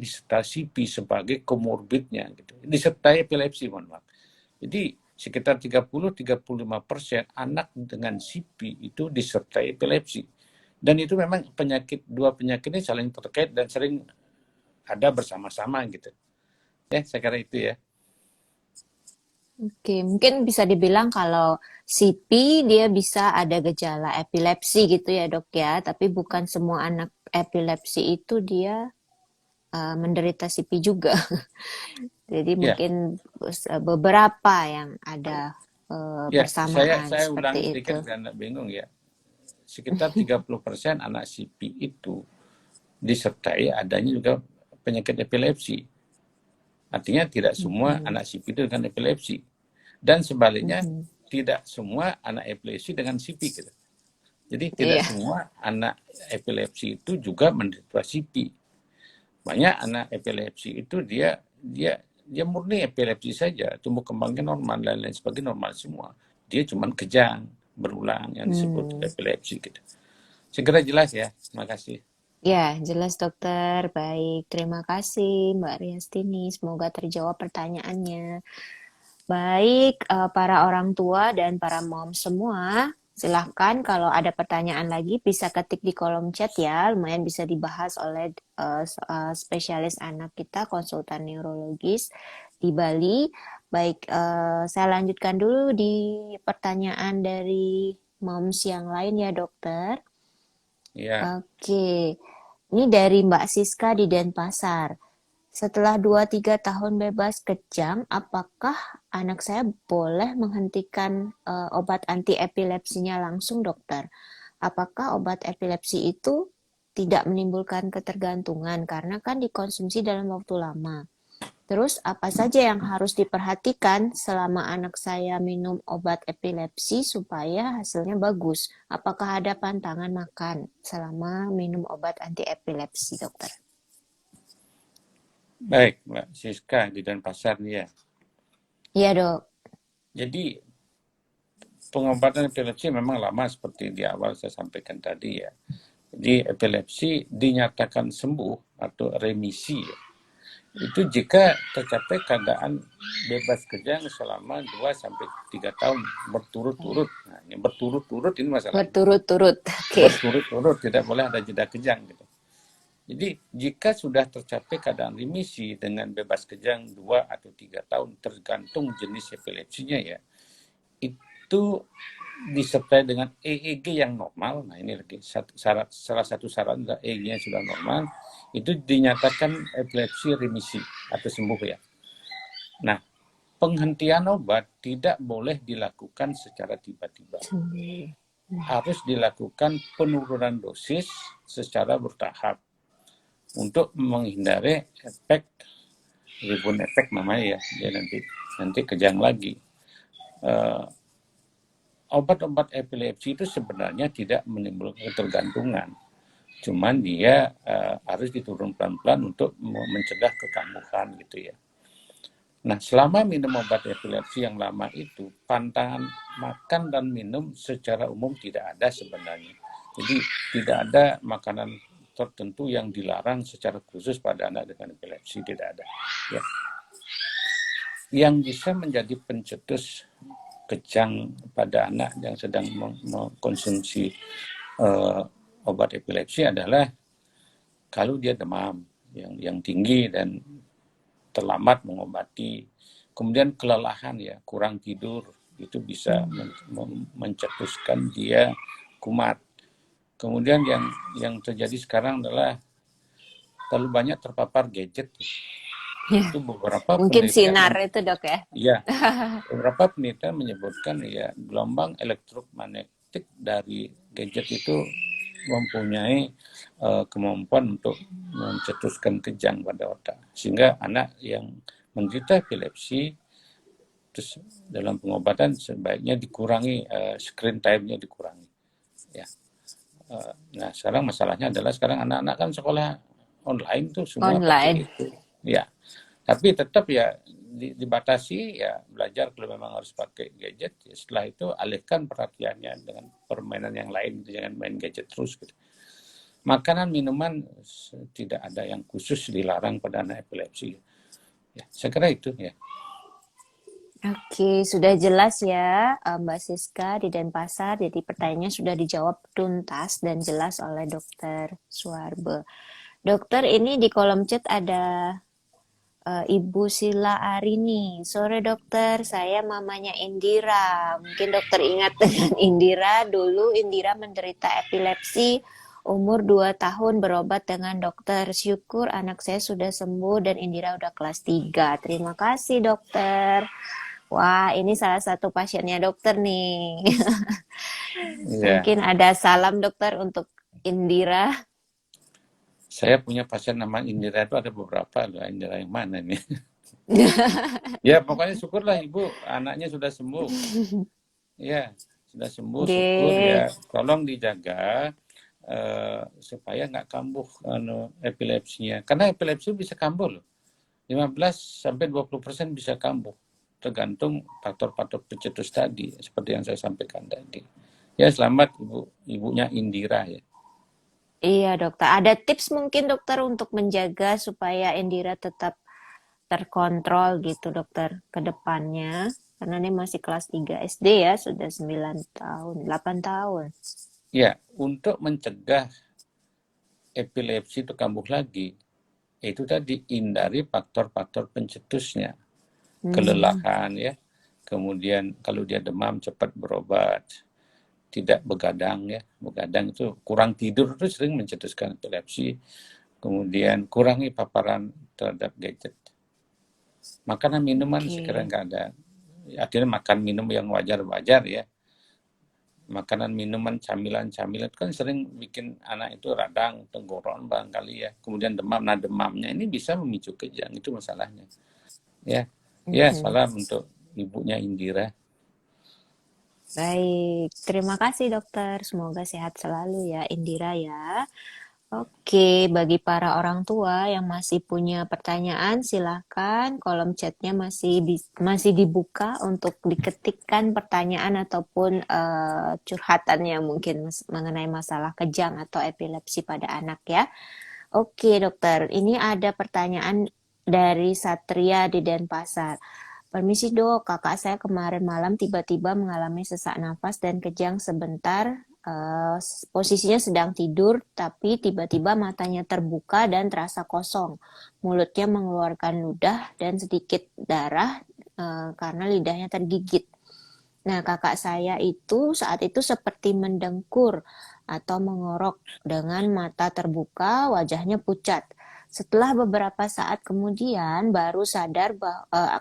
S2: disertai CP sebagai komorbidnya gitu. Disertai epilepsi, mohon maaf. Jadi sekitar 30-35% anak dengan CP itu disertai epilepsi. Dan itu memang dua penyakit ini saling terkait dan sering ada bersama-sama gitu. Ya, saya kira itu ya.
S1: Oke, mungkin bisa dibilang kalau CP dia bisa ada gejala epilepsi gitu ya dok ya, tapi bukan semua anak epilepsi itu dia menderita CP juga. Jadi
S2: Ya,
S1: mungkin beberapa yang ada
S2: ya,
S1: bersamaan
S2: saya ulangi
S1: seperti itu.
S2: sedikit biar Anda bingung ya. Sekitar 30% anak CP itu disertai adanya juga penyakit epilepsi. Artinya tidak semua
S1: Mhm,
S2: anak CP itu dengan epilepsi. Dan sebaliknya,
S1: mhm.
S2: tidak semua anak epilepsi dengan CP. Gitu. Jadi tidak
S1: Iya.
S2: semua anak epilepsi itu juga menderita CP. Banyak anak epilepsi itu dia murni epilepsi saja, tumbuh kembangnya normal dan lain sebagainya normal semua. Dia cuma kejang berulang yang disebut
S1: Hmm.
S2: epilepsi gitu. Segera jelas ya. Terima kasih.
S1: Ya, jelas dokter. Baik, terima kasih Mbak Riastini. Semoga terjawab pertanyaannya. Baik, para orang tua dan para mom semua, silahkan kalau ada pertanyaan lagi bisa ketik di kolom chat ya. Lumayan bisa dibahas oleh spesialis anak kita, konsultan neurologis di Bali. Baik, saya lanjutkan dulu di pertanyaan dari moms yang lain ya dokter.
S2: Ya,
S1: Oke, ini dari Mbak Siska di Denpasar. Setelah 2-3 tahun bebas kejang, apakah anak saya boleh menghentikan obat anti epilepsinya langsung, dokter? Apakah obat epilepsi itu tidak menimbulkan ketergantungan karena kan dikonsumsi dalam waktu lama? Terus apa saja yang harus diperhatikan selama anak saya minum obat epilepsi supaya hasilnya bagus? Apakah ada pantangan makan selama minum obat anti epilepsi, dokter?
S2: baik Mbak Siska di Denpasar nih ya.
S1: Iya, dok.
S2: Jadi pengobatan epilepsi memang lama seperti di awal saya sampaikan tadi ya. Jadi epilepsi dinyatakan sembuh atau remisi ya. Itu jika tercapai keadaan bebas kejang selama 2 sampai 3 tahun berturut-turut. Nah, ini berturut-turut ini masalahnya.
S1: Berturut-turut. Oke.
S2: Berturut-turut tidak boleh ada jeda kejang gitu. Jadi jika sudah tercapai keadaan remisi dengan bebas kejang 2 atau 3 tahun tergantung jenis epilepsinya ya, itu disertai dengan EEG yang normal. Nah ini lagi salah satu syarat EEG-nya sudah normal, itu dinyatakan epilepsi remisi atau sembuh ya. Nah, penghentian obat tidak boleh dilakukan secara tiba-tiba. Harus dilakukan penurunan dosis secara bertahap untuk menghindari efek rebound efek namanya ya. Dia nanti kejang lagi. Obat-obat epilepsi itu sebenarnya tidak menimbulkan ketergantungan. Cuman dia harus diturun pelan-pelan untuk mencegah kekambuhan gitu ya. Nah, selama minum obat epilepsi yang lama itu, pantangan makan dan minum secara umum tidak ada sebenarnya. Jadi tidak ada makanan tertentu yang dilarang secara khusus pada anak dengan epilepsi, tidak ada. Ya. Yang bisa menjadi pencetus kejang pada anak yang sedang mengkonsumsi obat epilepsi adalah kalau dia demam yang tinggi dan terlambat mengobati, kemudian kelelahan ya, kurang tidur, itu bisa mencetuskan dia kumat. Kemudian yang terjadi sekarang adalah terlalu banyak terpapar gadget.
S1: Ya,
S2: Itu beberapa
S1: mungkin sinar
S2: penelitian,
S1: itu dok ya.
S2: ya, beberapa penelitian menyebutkan ya gelombang elektromagnetik dari gadget itu mempunyai kemampuan untuk mencetuskan kejang pada otak. Sehingga anak yang menderita epilepsi terus dalam pengobatan sebaiknya dikurangi, screen time-nya dikurangi. Ya. Nah sekarang masalahnya adalah sekarang anak-anak kan sekolah online tuh semua
S1: Online.
S2: pakai itu. Ya, tapi tetap ya dibatasi ya, belajar kalau memang harus pakai gadget. Ya, setelah itu alihkan perhatiannya dengan permainan yang lain, jangan main gadget terus gitu. Makanan minuman tidak ada yang khusus dilarang pada anak epilepsi. Ya, saya kira itu ya.
S1: Oke, sudah jelas ya Mbak Siska di Denpasar. Jadi pertanyaannya sudah dijawab tuntas dan jelas oleh Dokter Suarbe. Dokter, ini di kolom chat ada Ibu Sila Arini. Sore dokter, saya mamanya Indira. Mungkin dokter ingat dengan Indira. Dulu Indira menderita epilepsi umur 2 tahun berobat dengan dokter. Syukur anak saya sudah sembuh dan Indira udah kelas 3. Terima kasih dokter. Wah, ini salah satu pasiennya dokter nih.
S2: Ya,
S1: Mungkin ada salam dokter untuk Indira.
S2: saya punya pasien nama Indira itu ada beberapa loh. Indira yang mana nih? Ya, pokoknya syukurlah Ibu, anaknya sudah sembuh. Ya, sudah sembuh, syukur
S1: G.
S2: ya. Tolong dijaga supaya nggak kambuh epilepsinya. Karena epilepsi bisa kambuh loh. 15-20% bisa kambuh. Tergantung faktor-faktor pencetus tadi, seperti yang saya sampaikan tadi. Ya, selamat ibunya Indira ya.
S1: Iya dokter, ada tips mungkin dokter untuk menjaga supaya Indira tetap terkontrol gitu dokter ke depannya. Karena ini masih kelas 3 SD ya, sudah 9 tahun, 8 tahun.
S2: Ya, untuk mencegah epilepsi itu kambuh lagi, itu tadi hindari faktor-faktor pencetusnya.
S1: Hmm,
S2: Kelelahan ya, kemudian kalau dia demam cepat berobat, tidak begadang ya, begadang itu kurang tidur itu sering mencetuskan epilepsi, kemudian kurangi paparan terhadap gadget. Makanan minuman
S1: oke.
S2: sekarang nggak ada, akhirnya makan minum yang wajar-wajar ya, makanan minuman camilan-camilan kan sering bikin anak itu radang tenggorokan barangkali ya, kemudian demam. Nah demamnya ini bisa memicu kejang, itu masalahnya ya. Ya,
S1: Mhm.
S2: salam untuk ibunya Indira.
S1: Baik, terima kasih dokter. Semoga sehat selalu ya Indira ya. Oke, bagi para orang tua yang masih punya pertanyaan, silakan kolom chatnya masih dibuka untuk diketikkan pertanyaan ataupun curhatannya mungkin mengenai masalah kejang atau epilepsi pada anak ya. Oke, dokter. Ini ada pertanyaan dari Satria di Denpasar. Permisi dok, kakak saya kemarin malam tiba-tiba mengalami sesak nafas dan kejang sebentar. Eh, Posisinya sedang tidur, tapi tiba-tiba matanya terbuka dan terasa kosong. Mulutnya mengeluarkan ludah dan sedikit darah karena lidahnya tergigit. Nah, kakak saya itu saat itu seperti mendengkur atau mengorok dengan mata terbuka, wajahnya pucat. Setelah beberapa saat kemudian baru sadar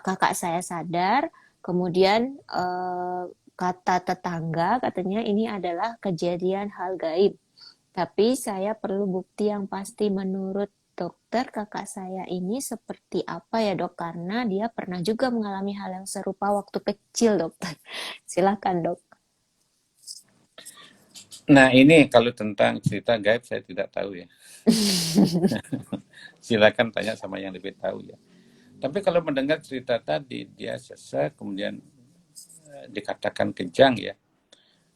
S1: kakak saya sadar, kemudian kata tetangga katanya ini adalah kejadian hal gaib. Tapi saya perlu bukti yang pasti menurut dokter kakak saya ini seperti apa ya dok? Karena dia pernah juga mengalami hal yang serupa waktu kecil dokter. Silakan dok.
S2: Nah ini kalau tentang cerita gaib saya tidak tahu ya. Silakan tanya sama yang lebih tahu ya. Tapi kalau mendengar cerita tadi, dia sesak, kemudian dikatakan kejang ya,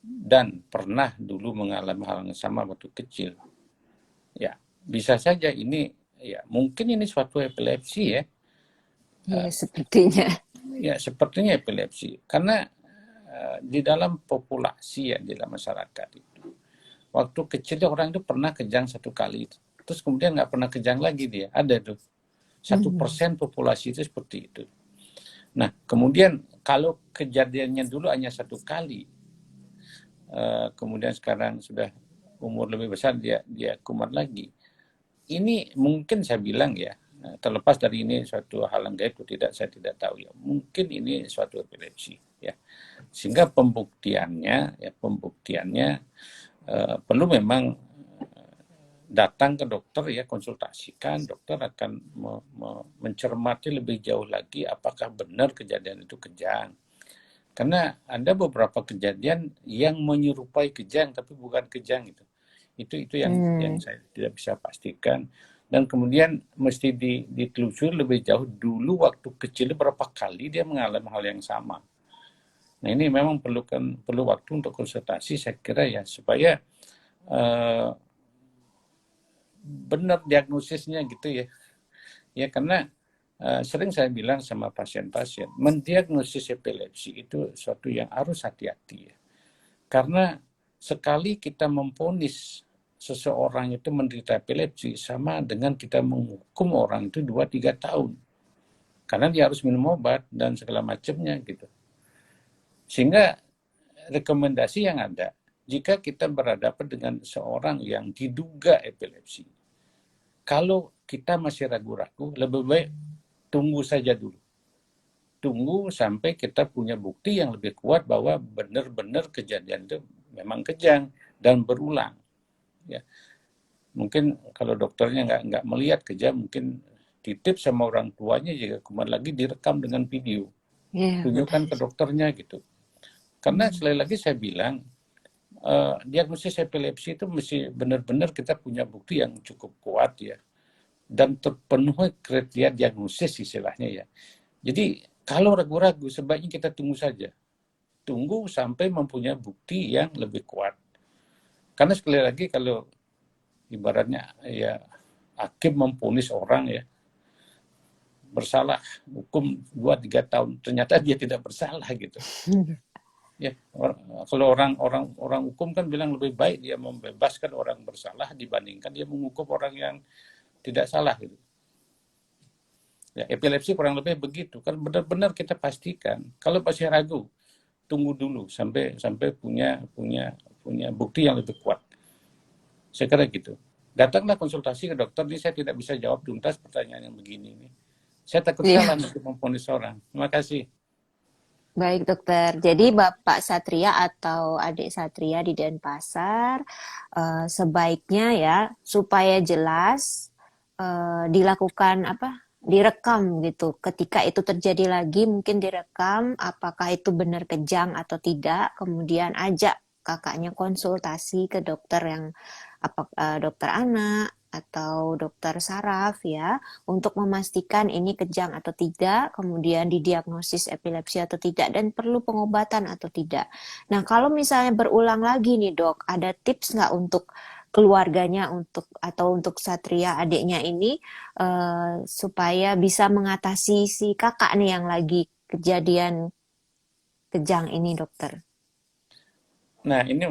S2: dan pernah dulu mengalami hal yang sama waktu kecil, ya bisa saja ini, ya mungkin ini suatu epilepsi ya.
S1: Iya sepertinya.
S2: Ya sepertinya epilepsi, karena di dalam populasi ya, di dalam masyarakat itu, waktu kecil orang itu pernah kejang satu kali, terus kemudian nggak pernah kejang lagi dia. Ada tuh 1% populasi itu seperti itu. Nah, kemudian kalau kejadiannya dulu hanya satu kali, kemudian sekarang sudah umur lebih besar dia kumat lagi. Ini mungkin saya bilang ya, terlepas dari ini suatu hal yang gaib atau tidak, saya tidak tahu ya. Mungkin ini suatu epilepsi ya. Sehingga pembuktiannya perlu memang datang ke dokter ya, konsultasikan, dokter akan mencermati lebih jauh lagi apakah benar kejadian itu kejang. Karena ada beberapa kejadian yang menyerupai kejang tapi bukan kejang itu. Itu yang saya tidak bisa pastikan. Dan kemudian mesti ditelusuri lebih jauh dulu waktu kecil berapa kali dia mengalami hal yang sama. Nah, ini memang perlu waktu untuk konsultasi saya kira ya, supaya benar diagnosisnya gitu ya. Ya, karena sering saya bilang sama pasien-pasien, mendiagnosis epilepsi itu suatu yang harus hati-hati ya. Karena sekali kita memvonis seseorang itu menderita epilepsi sama dengan kita menghukum orang itu 2-3 tahun. Karena dia harus minum obat dan segala macamnya gitu. Sehingga rekomendasi yang ada, jika kita berhadapan dengan seorang yang diduga epilepsi, kalau kita masih ragu-ragu, lebih baik tunggu saja dulu. Tunggu sampai kita punya bukti yang lebih kuat bahwa benar-benar kejadian itu memang kejang dan berulang. Ya. Mungkin kalau dokternya nggak melihat kejang, mungkin titip sama orang tuanya juga kemudian lagi direkam dengan video. Tunjukkan ke dokternya gitu. Karena sekali lagi saya bilang, diagnosis epilepsi itu mesti benar-benar kita punya bukti yang cukup kuat ya, dan terpenuhi kriteria diagnosis istilahnya ya. Jadi kalau ragu-ragu sebaiknya kita tunggu saja, tunggu sampai mempunyai bukti yang lebih kuat. Karena sekali lagi kalau ibaratnya ya hakim memvonis orang ya bersalah, hukum 2-3 tahun, ternyata dia tidak bersalah gitu. Ya, kalau orang hukum kan bilang lebih baik dia membebaskan orang bersalah dibandingkan dia menghukum orang yang tidak salah gitu. Ya, epilepsi kurang lebih begitu. Kan benar-benar kita pastikan. Kalau masih ragu, tunggu dulu sampai punya bukti yang lebih kuat. Saya kira gitu. Datanglah konsultasi ke dokter. Ini saya tidak bisa jawab tuntas pertanyaan yang begini ini. Saya takut salah untuk memvonis orang. Terima kasih.
S1: Baik dokter, jadi Bapak Satria atau adik Satria di Denpasar sebaiknya ya supaya jelas dilakukan direkam gitu. Ketika itu terjadi lagi mungkin direkam apakah itu benar kejang atau tidak. Kemudian ajak kakaknya konsultasi ke dokter yang dokter anak atau dokter saraf ya untuk memastikan ini kejang atau tidak, kemudian didiagnosis epilepsi atau tidak dan perlu pengobatan atau tidak. Nah, kalau misalnya berulang lagi nih dok, ada tips nggak untuk keluarganya atau untuk Satria adiknya ini supaya bisa mengatasi si kakak nih yang lagi kejadian kejang ini dokter?
S2: Nah, ini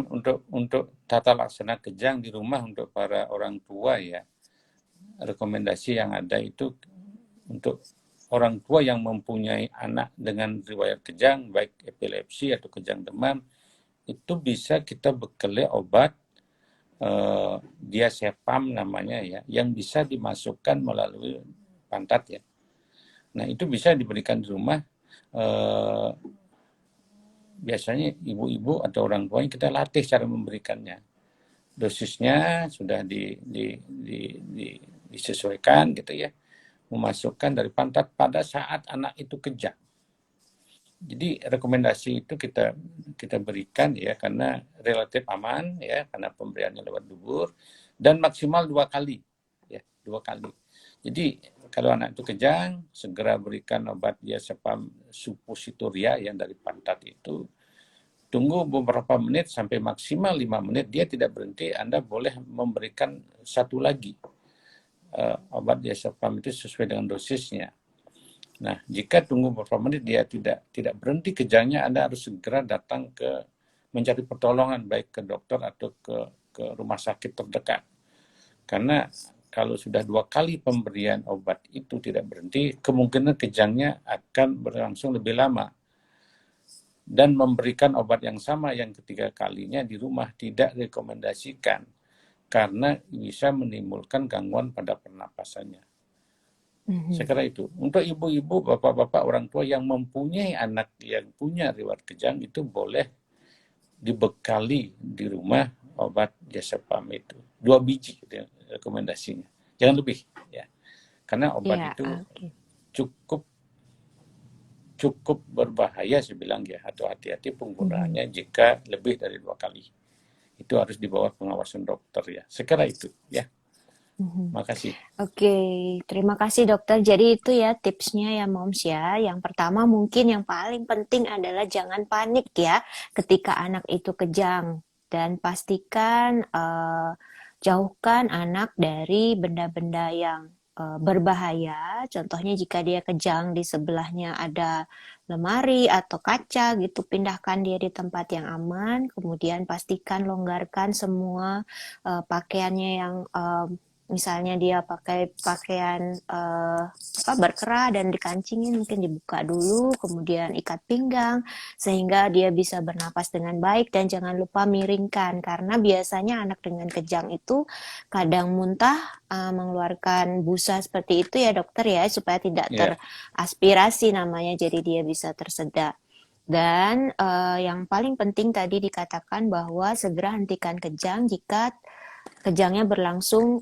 S2: untuk tata laksana kejang di rumah untuk para orang tua ya. Rekomendasi yang ada itu untuk orang tua yang mempunyai anak dengan riwayat kejang, baik epilepsi atau kejang demam, itu bisa kita bekali obat diazepam namanya ya, yang bisa dimasukkan melalui pantat ya. Nah, itu bisa diberikan di rumah. Biasanya ibu-ibu atau orang tuanya kita latih cara memberikannya. Dosisnya sudah disesuaikan gitu ya. Memasukkan dari pantat pada saat anak itu kejang. Jadi rekomendasi itu kita berikan ya karena relatif aman ya karena pemberiannya lewat dubur dan maksimal 2 kali ya 2 kali. Jadi kalau anak itu kejang segera berikan obat diazepam suppositoria yang dari pantat itu. Tunggu beberapa menit sampai maksimal 5 menit dia tidak berhenti, Anda boleh memberikan satu lagi obat diazepam itu sesuai dengan dosisnya. Nah, jika tunggu beberapa menit dia tidak berhenti kejangnya, Anda harus segera datang mencari pertolongan baik ke dokter atau ke rumah sakit terdekat. Karena kalau sudah 2 kali pemberian obat itu tidak berhenti, kemungkinan kejangnya akan berlangsung lebih lama. Dan memberikan obat yang sama yang ketiga kalinya di rumah tidak rekomendasikan karena bisa menimbulkan gangguan pada pernapasannya. Saya kira itu. Untuk ibu-ibu, bapak-bapak, orang tua yang mempunyai anak yang punya riwayat kejang itu boleh dibekali di rumah obat diazepam itu. 2 biji rekomendasinya. Jangan lebih ya. Karena obat
S1: Ya,
S2: itu
S1: oke.
S2: cukup berbahaya saya bilang ya, atau hati-hati
S1: Mhm.
S2: penggunaannya jika lebih dari 2 kali. Itu harus di bawah pengawasan dokter ya. Sekira itu ya.
S1: Mhm.
S2: Makasih.
S1: Oke, terima kasih dokter. Jadi itu ya tipsnya ya moms ya. Yang pertama mungkin yang paling penting adalah jangan panik ya ketika anak itu kejang. Dan pastikan jauhkan anak dari benda-benda yang berbahaya. Contohnya jika dia kejang di sebelahnya ada lemari atau kaca gitu, pindahkan dia di tempat yang aman. Kemudian pastikan longgarkan semua pakaiannya yang misalnya dia pakai pakaian berkerah dan dikancingin mungkin dibuka dulu, kemudian ikat pinggang sehingga dia bisa bernapas dengan baik dan jangan lupa miringkan karena biasanya anak dengan kejang itu kadang muntah mengeluarkan busa seperti itu ya dokter ya supaya tidak
S2: Ya,
S1: teraspirasi namanya jadi dia bisa tersedak. Dan yang paling penting tadi dikatakan bahwa segera hentikan kejang jika kejangnya berlangsung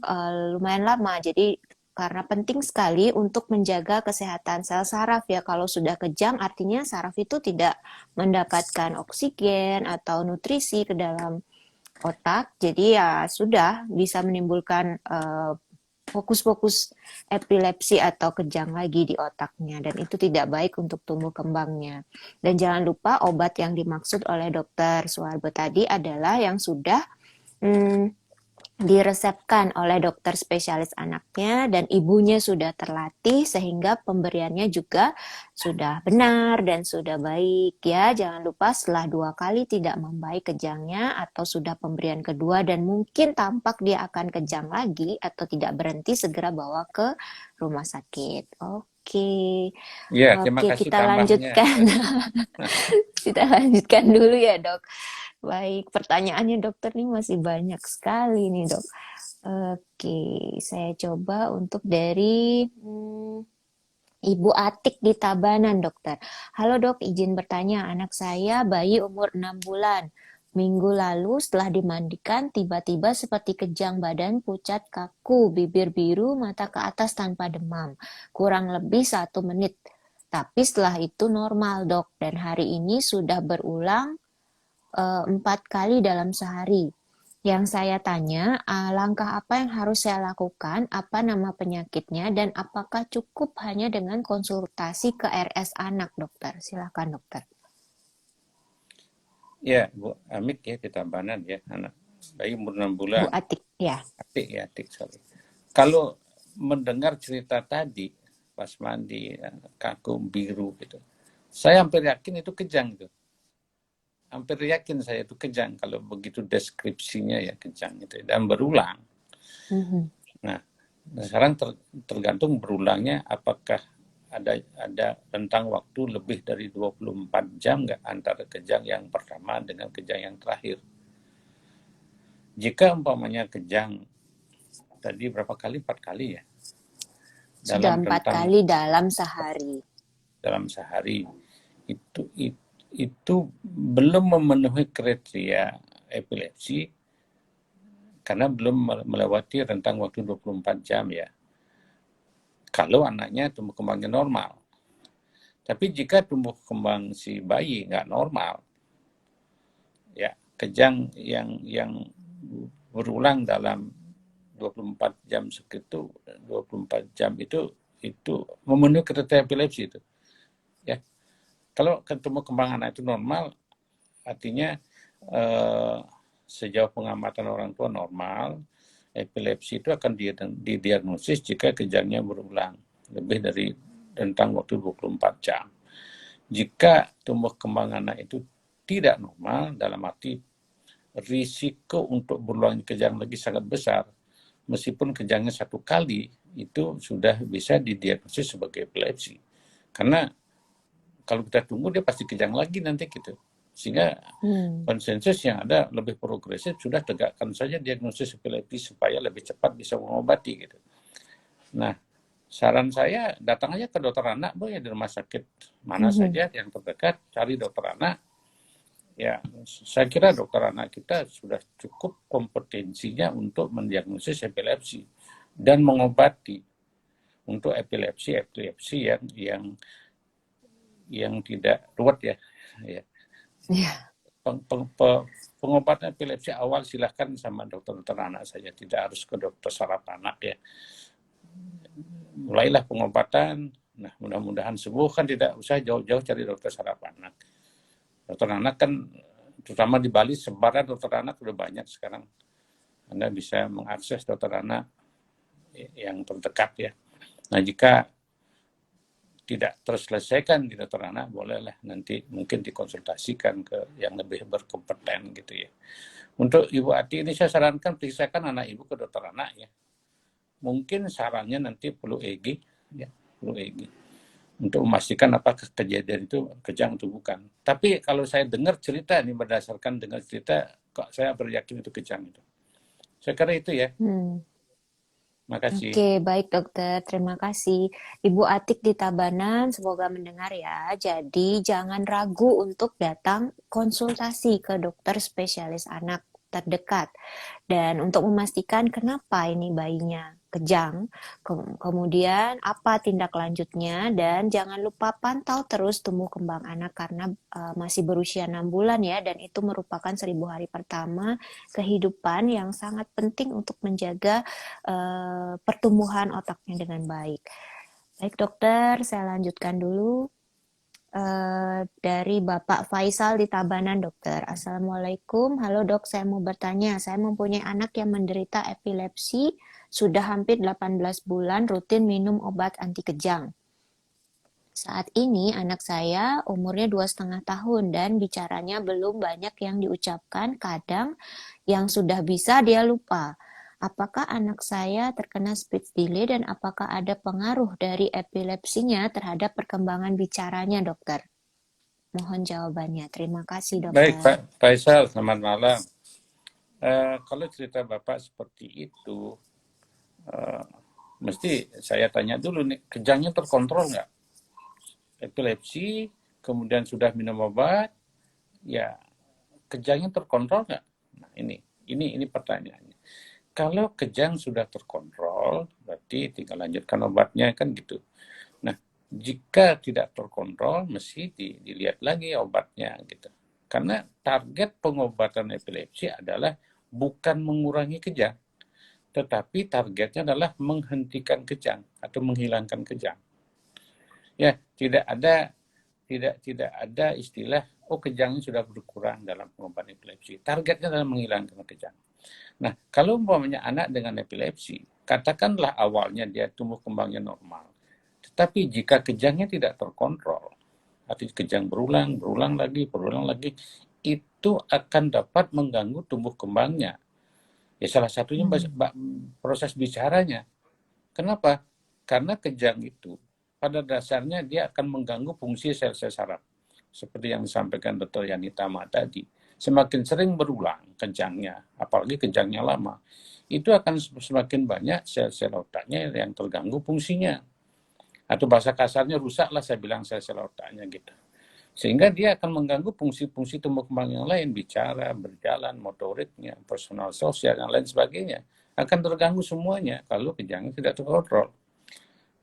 S1: lumayan lama. Jadi karena penting sekali untuk menjaga kesehatan sel saraf ya. Kalau sudah kejang artinya saraf itu tidak mendapatkan oksigen atau nutrisi ke dalam otak. Jadi ya sudah bisa menimbulkan fokus-fokus epilepsi atau kejang lagi di otaknya dan itu tidak baik untuk tumbuh kembangnya. Dan jangan lupa obat yang dimaksud oleh dokter Suwarbo tadi adalah yang sudah hmm, diresepkan oleh dokter spesialis anaknya dan ibunya sudah terlatih sehingga pemberiannya juga sudah benar dan sudah baik ya. Jangan lupa setelah 2 kali tidak membaik kejangnya atau sudah pemberian kedua dan mungkin tampak dia akan kejang lagi atau tidak berhenti segera bawa ke rumah sakit. Oke.
S2: ya, terima
S1: Oke,
S2: kasih
S1: kita
S2: tambahnya
S1: lanjutkan.
S2: tadi.
S1: Kita lanjutkan dulu ya, Dok. Baik, pertanyaannya dokter nih masih banyak sekali nih, Dok. Oke, saya coba untuk dari Ibu Atik di Tabanan, dokter. Halo dok, izin bertanya, anak saya bayi umur 6 bulan. Minggu lalu setelah dimandikan, tiba-tiba seperti kejang badan pucat kaku, bibir biru, mata ke atas tanpa demam. Kurang lebih 1 menit. Tapi setelah itu normal dok, dan hari ini sudah berulang 4 kali dalam sehari. Yang saya tanya, langkah apa yang harus saya lakukan, apa nama penyakitnya, dan apakah cukup hanya dengan konsultasi ke RS anak, dokter? Silakan, dokter.
S2: Ya, Bu Amik ya, di Tabanan ya, anak bayi umur 6
S1: Bu
S2: bulan.
S1: Atik, ya.
S2: Atik ya, Atik, sorry. Kalau mendengar cerita tadi, pas mandi, kaku, biru gitu, saya hampir yakin itu kejang gitu. Hampir yakin saya itu kejang kalau begitu deskripsinya ya kejang itu dan berulang.
S1: Mhm.
S2: Nah, sekarang tergantung berulangnya apakah ada rentang waktu lebih dari 24 jam nggak antara kejang yang pertama dengan kejang yang terakhir. Jika umpamanya kejang tadi berapa kali? 4 kali ya.
S1: Sudah
S2: Dalam
S1: empat
S2: rentang
S1: kali dalam sehari.
S2: dalam sehari itu itu belum memenuhi kriteria epilepsi karena belum melewati rentang waktu 24 jam ya. Kalau anaknya tumbuh kembangnya normal. Tapi jika tumbuh kembang si bayi nggak normal, ya kejang yang berulang dalam 24 jam segitu, 24 jam itu memenuhi kriteria epilepsi itu. Ya, kalau ketemu kembang anak itu normal, artinya eh, sejauh pengamatan orang tua normal, epilepsi itu akan didiagnosis jika kejangnya berulang lebih dari rentang waktu 24 jam. Jika tumbuh kembang anak itu tidak normal, dalam arti risiko untuk berulangnya kejang lagi sangat besar, meskipun kejangnya 1 kali, itu sudah bisa didiagnosis sebagai epilepsi. Karena kalau kita tunggu, dia pasti kejang lagi nanti gitu. Sehingga konsensus yang ada lebih progresif, sudah tegakkan saja diagnosis epilepsi supaya lebih cepat bisa mengobati gitu. Nah, saran saya datang aja ke dokter anak, Bu, ya, di rumah sakit mana saja yang terdekat, cari dokter anak. Ya, saya kira dokter anak kita sudah cukup kompetensinya untuk mendiagnosis epilepsi dan mengobati untuk epilepsi yang tidak ruwet ya. Pengobatan epilepsi awal silahkan sama dokter anak saja, tidak harus ke dokter saraf anak ya. Mulailah pengobatan, nah mudah-mudahan sembuh, kan tidak usah jauh-jauh cari dokter saraf anak. Dokter anak kan, terutama di Bali, sebaran dokter anak sudah banyak sekarang. Anda bisa mengakses dokter anak yang terdekat ya. Nah, jika tidak terselesaikan di dokter anak, bolehlah nanti mungkin dikonsultasikan ke yang lebih berkompeten gitu ya. Untuk Ibu Ati ini saya sarankan periksakan anak Ibu ke dokter anak ya. Mungkin sarannya nanti perlu EG ya, perlu EG untuk memastikan apakah kejadian itu kejang atau bukan. Tapi kalau saya dengar cerita ini, berdasarkan dengar cerita, kok saya beryakin itu kejang itu. Saya kira itu ya. Makasih.
S1: Oke, baik dokter. Terima kasih. Ibu Atik di Tabanan, semoga mendengar ya. Jadi jangan ragu untuk datang konsultasi ke dokter spesialis anak terdekat. Dan untuk memastikan kenapa ini bayinya kejang, kemudian apa tindak lanjutnya, dan jangan lupa pantau terus tumbuh kembang anak karena masih berusia 6 bulan ya, dan itu merupakan 1000 hari pertama kehidupan yang sangat penting untuk menjaga pertumbuhan otaknya dengan baik. Baik dokter, saya lanjutkan dulu. Dari Bapak Faisal di Tabanan, dokter. Assalamualaikum, halo dok, saya mau bertanya. Saya mempunyai anak yang menderita epilepsi, sudah hampir 18 bulan rutin minum obat anti kejang. Saat ini anak saya umurnya 2,5 tahun dan bicaranya belum banyak yang diucapkan, kadang yang sudah bisa dia lupa. Apakah anak saya terkena speech delay dan apakah ada pengaruh dari epilepsinya terhadap perkembangan bicaranya, dokter? Mohon jawabannya. Terima kasih,
S2: Baik,
S1: dokter.
S2: Pak Faisal, selamat malam. Kalau cerita Bapak seperti itu, mesti saya tanya dulu nih, kejangnya terkontrol nggak? Epilepsi, kemudian sudah minum obat, ya kejangnya terkontrol nggak? Nah, ini pertanyaannya. Kalau kejang sudah terkontrol, berarti tinggal lanjutkan obatnya kan gitu. Nah, jika tidak terkontrol, mesti dilihat lagi obatnya gitu. Karena target pengobatan epilepsi adalah bukan mengurangi kejang, tetapi targetnya adalah menghentikan kejang atau menghilangkan kejang. Ya, tidak ada istilah kejangnya sudah berkurang dalam pengobatan epilepsi. Targetnya adalah menghilangkan kejang. Nah, kalau umpamanya anak dengan epilepsi, katakanlah awalnya dia tumbuh kembangnya normal, tetapi jika kejangnya tidak terkontrol, artinya kejang berulang lagi, itu akan dapat mengganggu tumbuh kembangnya. Ya salah satunya proses bicaranya. Kenapa? Karena kejang itu pada dasarnya dia akan mengganggu fungsi sel-sel saraf. Seperti yang disampaikan Dr. Yani Tama tadi. Semakin sering berulang kejangnya, apalagi kejangnya lama, itu akan semakin banyak sel-sel otaknya yang terganggu fungsinya. Atau bahasa kasarnya rusaklah, saya bilang, sel-sel otaknya gitu. Sehingga dia akan mengganggu fungsi-fungsi tumbuh kembang yang lain, bicara, berjalan, motoriknya, personal sosial, dan lain sebagainya. Akan terganggu semuanya kalau kejangnya tidak terkontrol.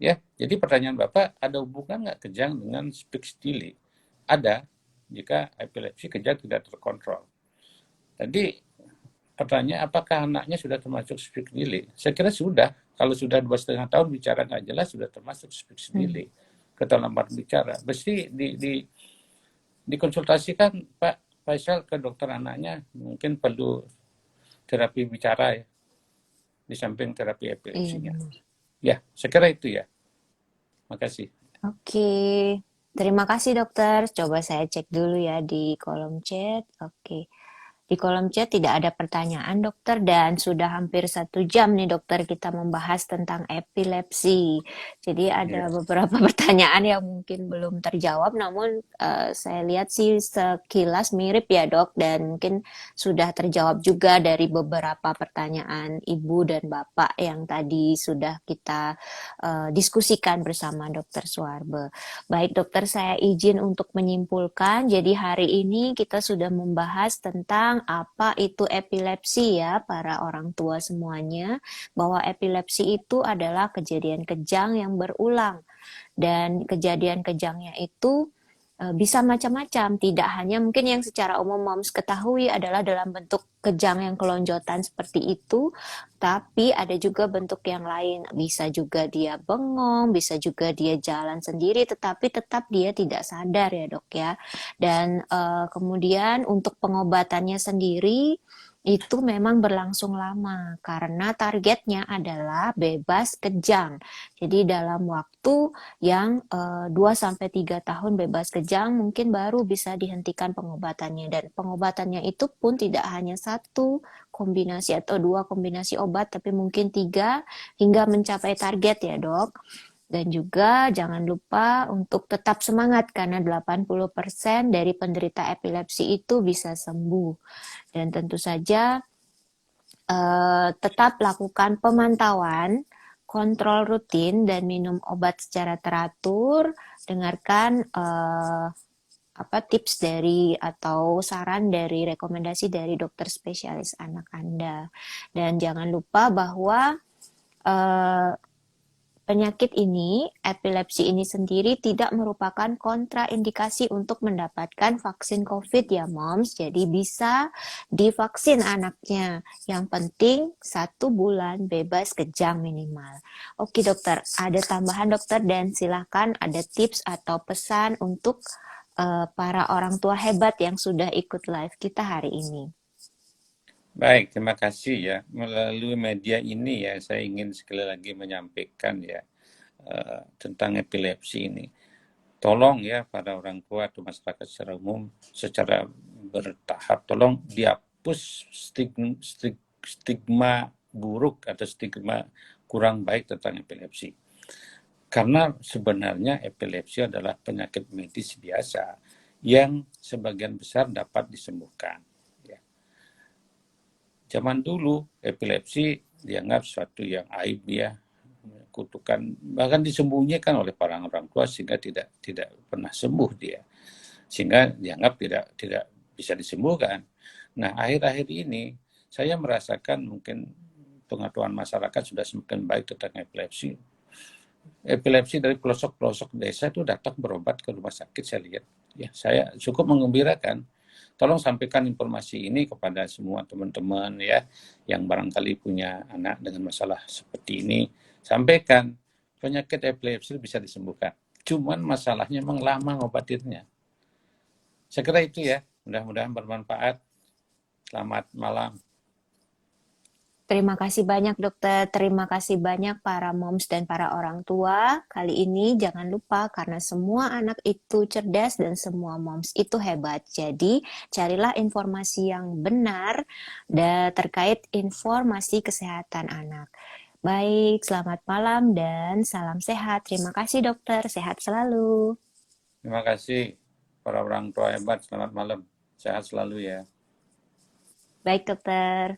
S2: Ya, jadi pertanyaan Bapak, ada hubungan nggak kejang dengan speech delay? Ada, jika epilepsi kejang tidak terkontrol. Tadi pertanyaan, apakah anaknya sudah termasuk speech delay? Saya kira sudah. Kalau sudah 2,5 tahun bicara nggak jelas, sudah termasuk speech delay. Keterlambatan bicara. Mesti dikonsultasikan Pak Faisal ke dokter anaknya. Mungkin perlu terapi bicara ya, di samping terapi epilepsinya. Ya, saya kira itu ya. Makasih.
S1: Oke, terima kasih dokter. Coba saya cek dulu ya di kolom chat. Oke. Di kolom chat tidak ada pertanyaan dokter dan sudah hampir 1 jam nih dokter kita membahas tentang epilepsi. Jadi ada
S2: Ya.
S1: beberapa pertanyaan yang mungkin belum terjawab, namun saya lihat sih sekilas mirip ya dok dan mungkin sudah terjawab juga dari beberapa pertanyaan ibu dan bapak yang tadi sudah kita diskusikan bersama dokter Suarbe. Baik dokter, saya izin untuk menyimpulkan. Jadi hari ini kita sudah membahas tentang apa itu epilepsi ya para orang tua semuanya. Bahwa epilepsi itu adalah kejadian kejang yang berulang. Dan kejadian kejangnya itu bisa macam-macam, tidak hanya mungkin yang secara umum moms ketahui adalah dalam bentuk kejang yang kelonjotan seperti itu, tapi ada juga bentuk yang lain. Bisa juga dia bengong, bisa juga dia jalan sendiri, tetapi tetap dia tidak sadar ya dok ya. Dan kemudian untuk pengobatannya sendiri, itu memang berlangsung lama karena targetnya adalah bebas kejang. Jadi dalam waktu yang 2 sampai 3 tahun bebas kejang mungkin baru bisa dihentikan pengobatannya dan pengobatannya itu pun tidak hanya satu kombinasi atau 2 kombinasi obat tapi mungkin 3 hingga mencapai target ya dok. Dan juga jangan lupa untuk tetap semangat karena 80% dari penderita epilepsi itu bisa sembuh. Dan tentu saja tetap lakukan pemantauan, kontrol rutin, dan minum obat secara teratur. Dengarkan apa tips dari atau saran dari rekomendasi dari dokter spesialis anak Anda. Dan jangan lupa bahwa eh, penyakit ini, epilepsi ini sendiri tidak merupakan kontraindikasi untuk mendapatkan vaksin COVID ya moms. Jadi bisa divaksin anaknya. Yang penting 1 bulan bebas kejang minimal. Oke dokter, ada tambahan dokter dan silakan ada tips atau pesan untuk para orang tua hebat yang sudah ikut live kita hari ini.
S2: Baik, terima kasih ya. Melalui media ini ya, saya ingin sekali lagi menyampaikan ya tentang epilepsi ini. Tolong ya para orang tua atau masyarakat secara umum, secara bertahap, tolong dihapus stigma buruk atau stigma kurang baik tentang epilepsi. Karena sebenarnya epilepsi adalah penyakit medis biasa yang sebagian besar dapat disembuhkan. Zaman dulu epilepsi dianggap suatu yang aib ya, kutukan, bahkan disembunyikan oleh para orang tua sehingga tidak pernah sembuh dia, sehingga dianggap tidak bisa disembuhkan. Nah akhir-akhir ini saya merasakan mungkin pengetahuan masyarakat sudah semakin baik tentang epilepsi. Epilepsi dari pelosok-pelosok desa itu datang berobat ke rumah sakit, saya lihat. Ya, saya cukup mengembirakan. Tolong sampaikan informasi ini kepada semua teman-teman ya yang barangkali punya anak dengan masalah seperti ini. Sampaikan penyakit epilepsi bisa disembuhkan. Cuman masalahnya memang lama ngobatinnya. Saya kira itu ya. Mudah-mudahan bermanfaat. Selamat malam.
S1: Terima kasih banyak dokter, terima kasih banyak para moms dan para orang tua. Kali ini jangan lupa karena semua anak itu cerdas dan semua moms itu hebat. Jadi carilah informasi yang benar terkait informasi kesehatan anak. Baik, selamat malam dan salam sehat. Terima kasih dokter, sehat selalu.
S2: Terima kasih para orang tua hebat. Selamat malam. Sehat selalu ya.
S1: Baik dokter.